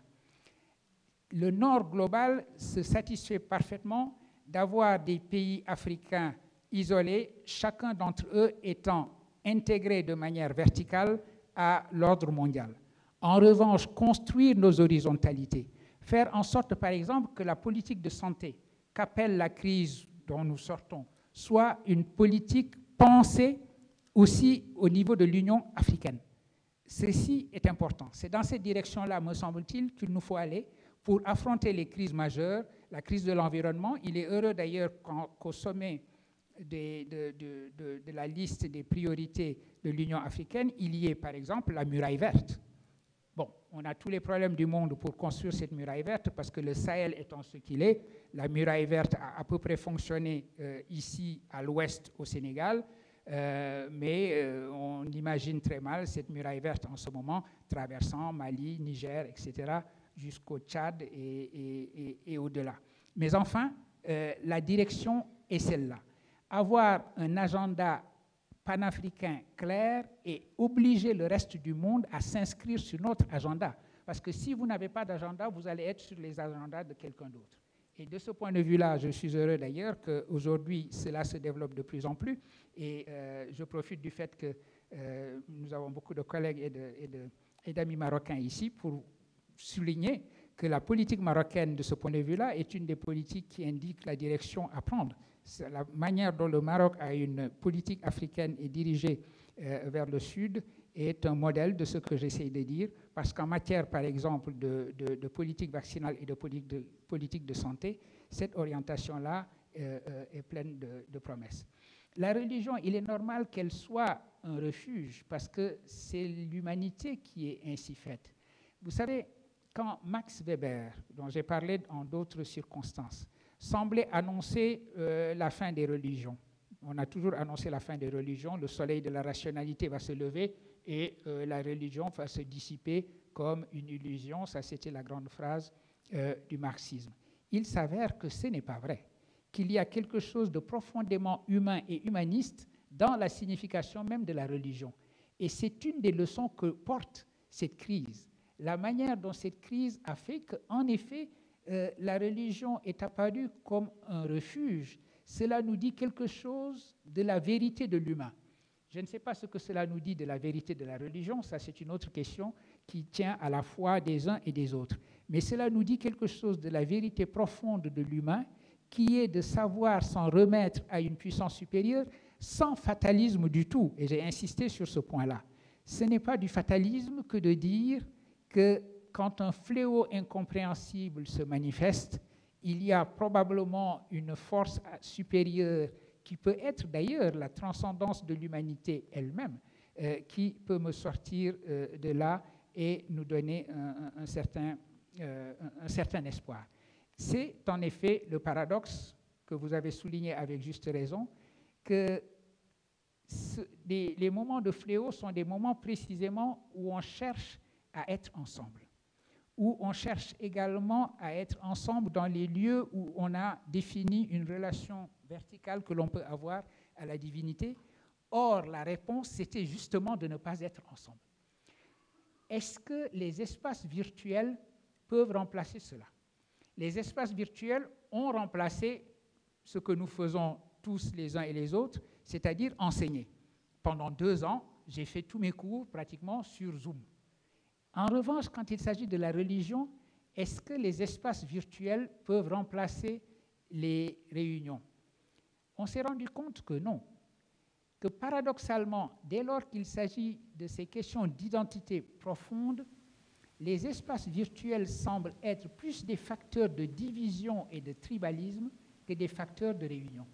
Le Nord global se satisfait parfaitement d'avoir des pays africains isolés, chacun d'entre eux étant intégré de manière verticale à l'ordre mondial. En revanche, construire nos horizontalités, faire en sorte, par exemple, que la politique de santé qu'appelle la crise dont nous sortons soit une politique pensée aussi au niveau de l'Union africaine. Ceci est important. C'est dans cette direction-là, me semble-t-il, qu'il nous faut aller pour affronter les crises majeures, la crise de l'environnement. Il est heureux d'ailleurs qu'au sommet de la liste des priorités de l'Union africaine, il y ait par exemple la muraille verte. Bon, on a tous les problèmes du monde pour construire cette muraille verte parce que le Sahel étant ce qu'il est, la muraille verte a à peu près fonctionné ici à l'ouest au Sénégal, mais on imagine très mal cette muraille verte en ce moment traversant Mali, Niger, etc., jusqu'au Tchad et au-delà. Mais enfin, la direction est celle-là. Avoir un agenda panafricain clair et obliger le reste du monde à s'inscrire sur notre agenda. Parce que si vous n'avez pas d'agenda, vous allez être sur les agendas de quelqu'un d'autre. Et de ce point de vue-là, je suis heureux d'ailleurs qu'aujourd'hui, cela se développe de plus en plus. Et je profite du fait que nous avons beaucoup de collègues et d'amis marocains ici pour souligner que la politique marocaine, de ce point de vue-là, est une des politiques qui indique la direction à prendre. C'est la manière dont le Maroc a une politique africaine et dirigée vers le sud est un modèle de ce que j'essaie de dire, parce qu'en matière, par exemple, de politique vaccinale et de politique de santé, cette orientation-là est pleine de promesses. La religion, il est normal qu'elle soit un refuge, parce que c'est l'humanité qui est ainsi faite. Vous savez, quand Max Weber, dont j'ai parlé en d'autres circonstances, semblait annoncer la fin des religions. On a toujours annoncé la fin des religions, le soleil de la rationalité va se lever et la religion va se dissiper comme une illusion. Ça, c'était la grande phrase du marxisme. Il s'avère que ce n'est pas vrai, qu'il y a quelque chose de profondément humain et humaniste dans la signification même de la religion. Et c'est une des leçons que porte cette crise. La manière dont cette crise a fait qu'en effet, la religion est apparue comme un refuge. Cela nous dit quelque chose de la vérité de l'humain. Je ne sais pas ce que cela nous dit de la vérité de la religion, ça c'est une autre question qui tient à la foi des uns et des autres. Mais cela nous dit quelque chose de la vérité profonde de l'humain, qui est de savoir s'en remettre à une puissance supérieure sans fatalisme du tout. Et j'ai insisté sur ce point-là. Ce n'est pas du fatalisme que de dire que quand un fléau incompréhensible se manifeste, il y a probablement une force supérieure qui peut être d'ailleurs la transcendance de l'humanité elle-même, qui peut me sortir de là et nous donner un certain espoir. C'est en effet le paradoxe que vous avez souligné avec juste raison, que les moments de fléau sont des moments précisément où on cherche à être ensemble, où on cherche également à être ensemble dans les lieux où on a défini une relation verticale que l'on peut avoir à la divinité. Or, la réponse, c'était justement de ne pas être ensemble. est-ce que les espaces virtuels peuvent remplacer cela? Les espaces virtuels ont remplacé ce que nous faisons tous les uns et les autres, c'est-à-dire enseigner. Pendant 2 ans, j'ai fait tous mes cours pratiquement sur Zoom. En revanche, quand il s'agit de la religion, est-ce que les espaces virtuels peuvent remplacer les réunions? On s'est rendu compte que non, que paradoxalement, dès lors qu'il s'agit de ces questions d'identité profonde, les espaces virtuels semblent être plus des facteurs de division et de tribalisme que des facteurs de réunion.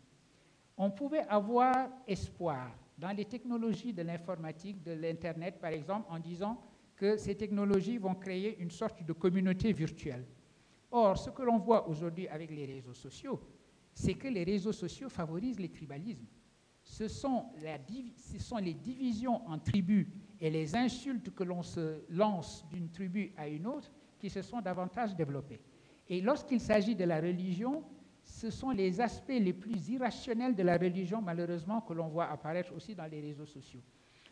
On pouvait avoir espoir dans les technologies de l'informatique, de l'Internet par exemple, en disant que ces technologies vont créer une sorte de communauté virtuelle. Or, ce que l'on voit aujourd'hui avec les réseaux sociaux, c'est que les réseaux sociaux favorisent les tribalismes. Ce sont les divisions en tribus et les insultes que l'on se lance d'une tribu à une autre qui se sont davantage développées. Et lorsqu'il s'agit de la religion, ce sont les aspects les plus irrationnels de la religion, malheureusement, que l'on voit apparaître aussi dans les réseaux sociaux.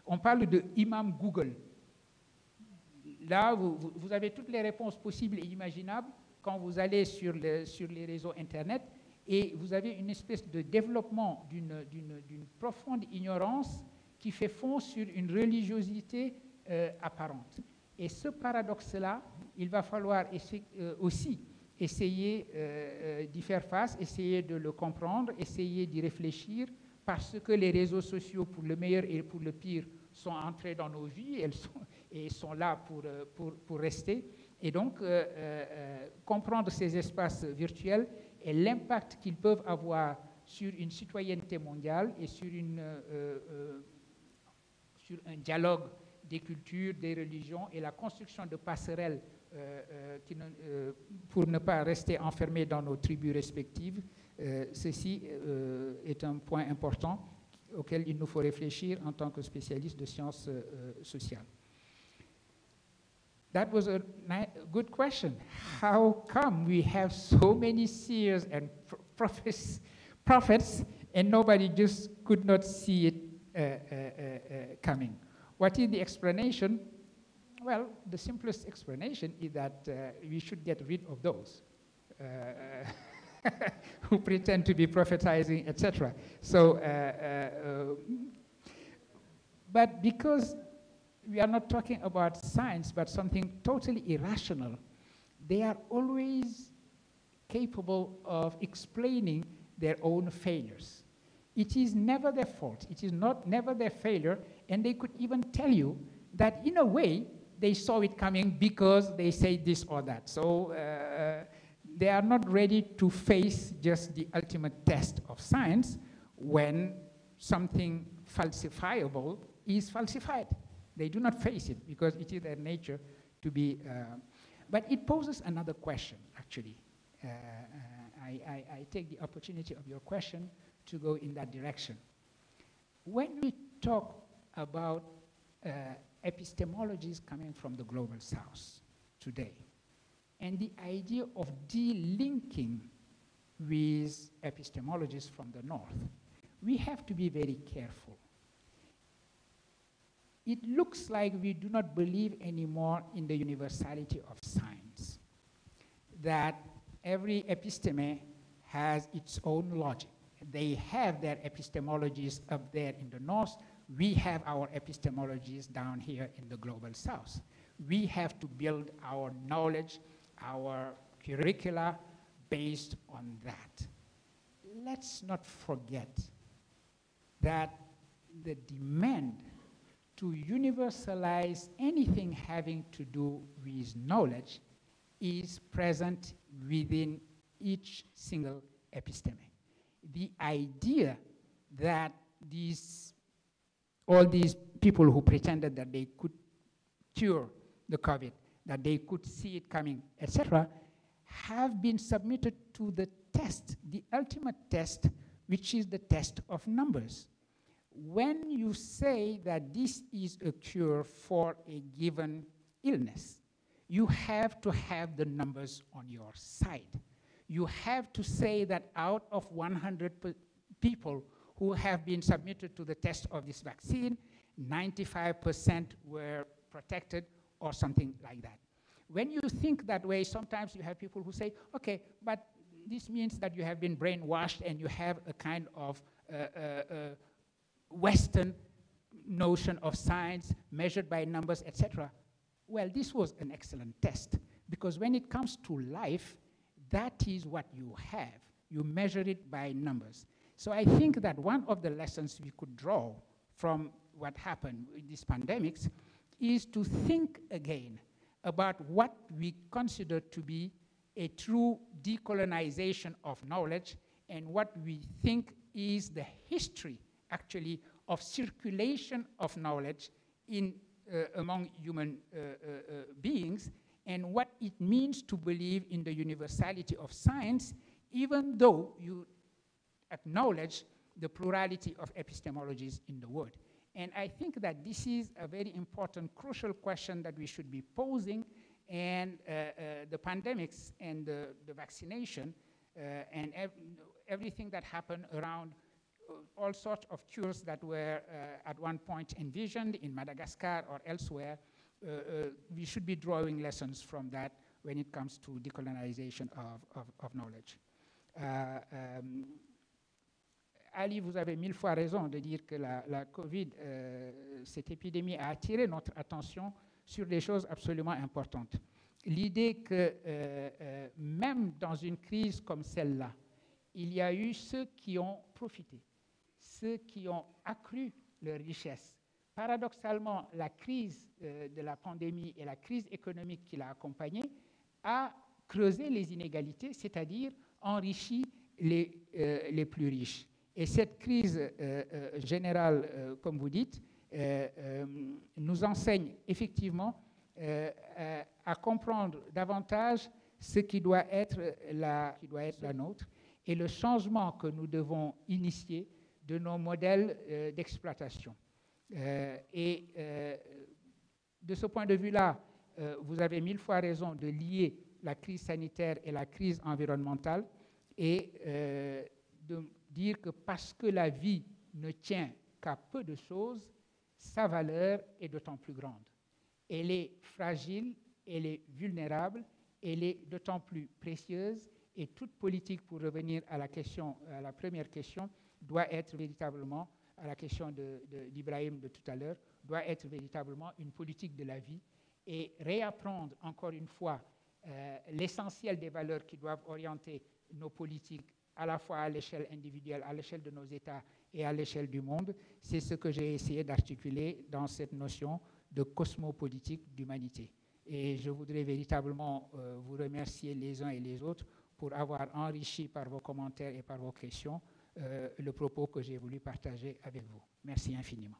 On parle de imam Google. Là, vous avez toutes les réponses possibles et imaginables quand vous allez sur les réseaux Internet, et vous avez une espèce de développement d'une profonde ignorance qui fait fond sur une religiosité apparente. Et ce paradoxe-là, il va falloir aussi essayer d'y faire face, essayer de le comprendre, essayer d'y réfléchir, parce que les réseaux sociaux, pour le meilleur et pour le pire, sont entrés dans nos vies et sont là pour rester. Et donc, comprendre ces espaces virtuels et l'impact qu'ils peuvent avoir sur une citoyenneté mondiale et sur un dialogue des cultures, des religions et la construction de passerelles pour ne pas rester enfermés dans nos tribus respectives. Ceci est un point important auquel il nous faut réfléchir en tant que spécialistes de sciences sociales. That was a good question. How come we have so many seers and prophets and nobody just could not see it coming? What is the explanation? Well, the simplest explanation is that we should get rid of those who pretend to be prophetizing, etc. So, but because we are not talking about science, but something totally irrational, they are always capable of explaining their own failures. It is never their fault. It is never their failure, and they could even tell you that in a way they saw it coming because they say this or that. So they are not ready to face just the ultimate test of science when something falsifiable is falsified. They do not face it because it is their nature to be. But it poses another question, actually. I take the opportunity of your question to go in that direction. When we talk about epistemologies coming from the global south today, and the idea of delinking with epistemologies from the north, we have to be very careful. It looks like we do not believe anymore in the universality of science, that every episteme has its own logic. They have their epistemologies up there in the north. We have our epistemologies down here in the global south. We have to build our knowledge, our curricula based on that. Let's not forget that the demand to universalize anything having to do with knowledge is present within each single episteme. The idea that all these people who pretended that they could cure the COVID, that they could see it coming, etc., have been submitted to the test, the ultimate test, which is the test of numbers. When you say that this is a cure for a given illness, you have to have the numbers on your side. You have to say that out of 100 people who have been submitted to the test of this vaccine, 95% were protected or something like that. When you think that way, sometimes you have people who say, okay, but this means that you have been brainwashed and you have a kind of Western notion of science measured by numbers, etc. Well, this was an excellent test, because when it comes to life, that is what you have. You measure it by numbers. So I think that one of the lessons we could draw from what happened with these pandemics is to think again about what we consider to be a true decolonization of knowledge and what we think is the history, actually, of circulation of knowledge in, among human beings, and what it means to believe in the universality of science, even though you acknowledge the plurality of epistemologies in the world. And I think that this is a very important, crucial question that we should be posing, and the pandemics and the vaccination and everything that happened around all sorts of cures that were at one point envisioned in Madagascar or elsewhere, we should be drawing lessons from that when it comes to decolonization of knowledge. Ali, vous avez 1000 fois raison de dire que la COVID, cette épidémie a attiré notre attention sur des choses absolument importantes. L'idée que même dans une crise comme celle-là, il y a eu ceux qui ont profité, ceux qui ont accru leur richesse. Paradoxalement, la crise de la pandémie et la crise économique qui l'a accompagnée a creusé les inégalités, c'est-à-dire enrichi les plus riches. Et cette crise générale, comme vous dites, nous enseigne effectivement à comprendre davantage ce qui doit être la nôtre et le changement que nous devons initier de nos modèles d'exploitation. Et de ce point de vue-là, vous avez 1000 fois raison de lier la crise sanitaire et la crise environnementale et de dire que parce que la vie ne tient qu'à peu de choses, sa valeur est d'autant plus grande. Elle est fragile, elle est vulnérable, elle est d'autant plus précieuse, et toute politique, pour revenir à la première question, doit être véritablement, à la question d'Ibrahim de tout à l'heure, doit être véritablement une politique de la vie et réapprendre encore une fois l'essentiel des valeurs qui doivent orienter nos politiques à la fois à l'échelle individuelle, à l'échelle de nos États et à l'échelle du monde. C'est ce que j'ai essayé d'articuler dans cette notion de cosmopolitique d'humanité. Et je voudrais véritablement vous remercier les uns et les autres pour avoir enrichi par vos commentaires et par vos questions le propos que j'ai voulu partager avec vous. Merci infiniment.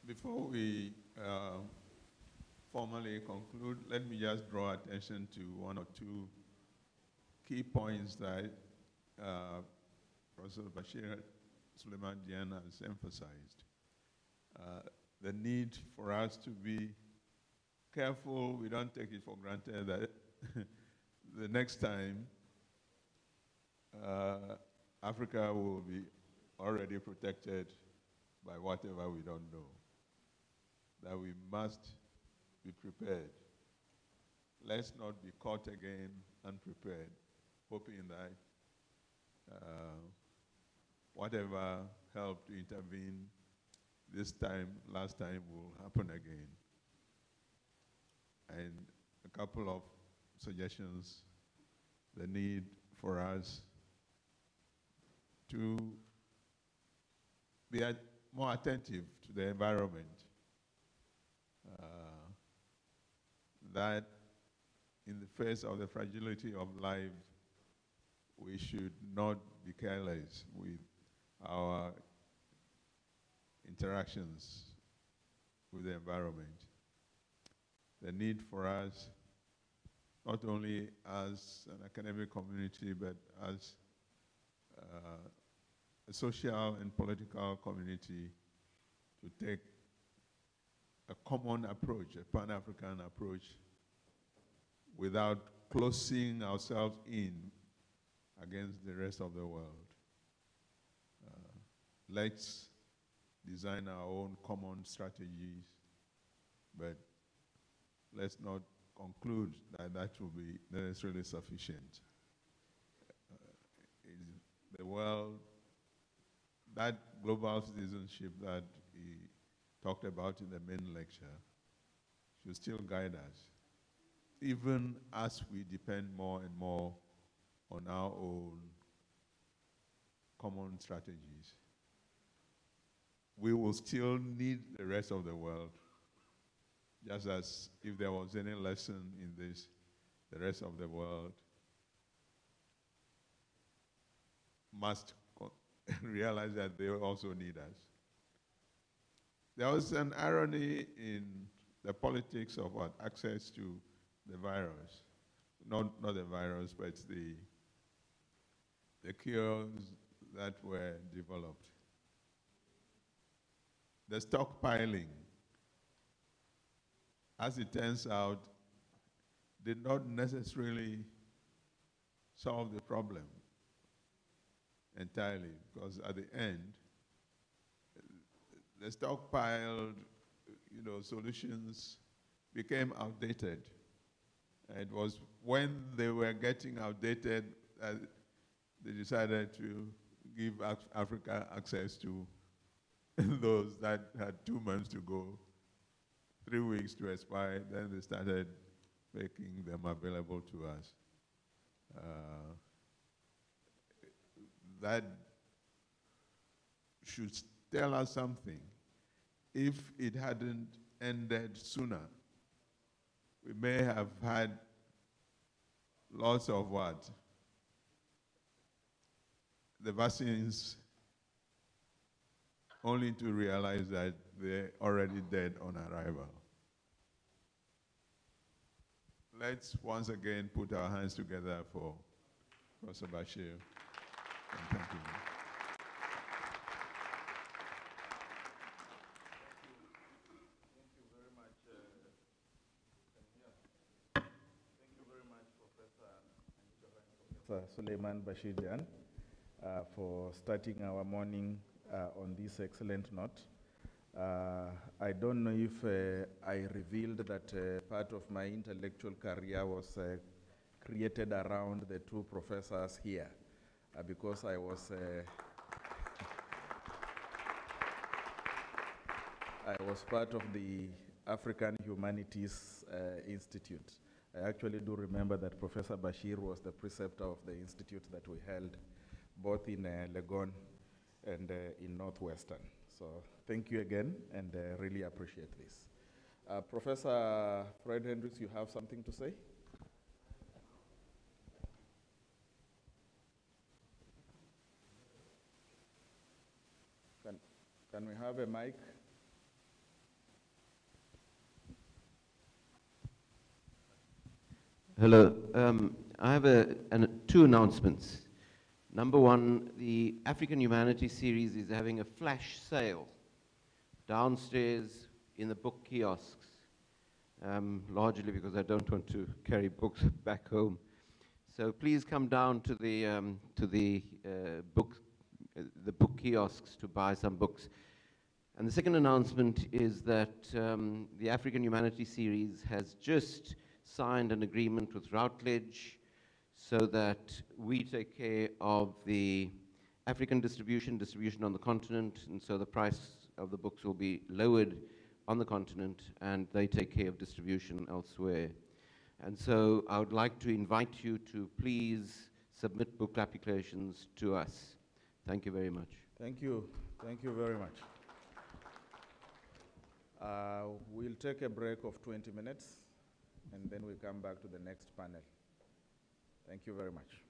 Before we formally conclude, let me just draw attention to one or two key points that Professor Bashir Suleiman Dieng has emphasized. The need for us to be careful, we don't take it for granted that the next time Africa will be already protected by whatever we don't know. That we must be prepared. Let's not be caught again unprepared, hoping that whatever helped to intervene this time, last time, will happen again. And a couple of suggestions: the need for us to be more attentive to the environment. That in the face of the fragility of life, we should not be careless with our interactions with the environment. The need for us, not only as an academic community, but as a social and political community, to take a common approach, a Pan-African approach, without closing ourselves in against the rest of the world. Let's design our own common strategies, but let's not conclude that that will be necessarily sufficient. The world, that global citizenship that he talked about in the main lecture should still guide us, even as we depend more and more on our own common strategies. We will still need the rest of the world, just as if there was any lesson in this, the rest of the world must realize that they also need us. There was an irony in the politics of what? Access to the virus. Not the virus, but the cures that were developed. The stockpiling, as it turns out, did not necessarily solve the problem entirely, because at the end, the stockpiled, solutions became outdated. It was when they were getting outdated that they decided to give Africa access to those that had 2 months to go, 3 weeks to expire. Then they started making them available to us. That should tell us something. If it hadn't ended sooner, we may have had lots of what? The vaccines, only to realize that they're already dead on arrival. Let's once again put our hands together for Professor Bashir. And thank you. Professor Suleiman Bashir Jan, for starting our morning on this excellent note. I don't know if I revealed that part of my intellectual career was created around the two professors here, because I was part of the African Humanities Institute. I actually do remember that Professor Bashir was the preceptor of the institute that we held both in Legon and in Northwestern. So thank you again, and really appreciate this. Professor Fred Hendricks, you have something to say? Can we have a mic? Hello. I have two announcements. Number one, the African Humanities series is having a flash sale downstairs in the book kiosks, largely because I don't want to carry books back home. So please come down to the book kiosks to buy some books. And the second announcement is that the African Humanities series has just signed an agreement with Routledge so that we take care of the African distribution on the continent, and so the price of the books will be lowered on the continent, and they take care of distribution elsewhere. And so I would like to invite you to please submit book applications to us. Thank you very much. Thank you. Thank you very much. We'll take a break of 20 minutes, and then we come back to the next panel. Thank you very much.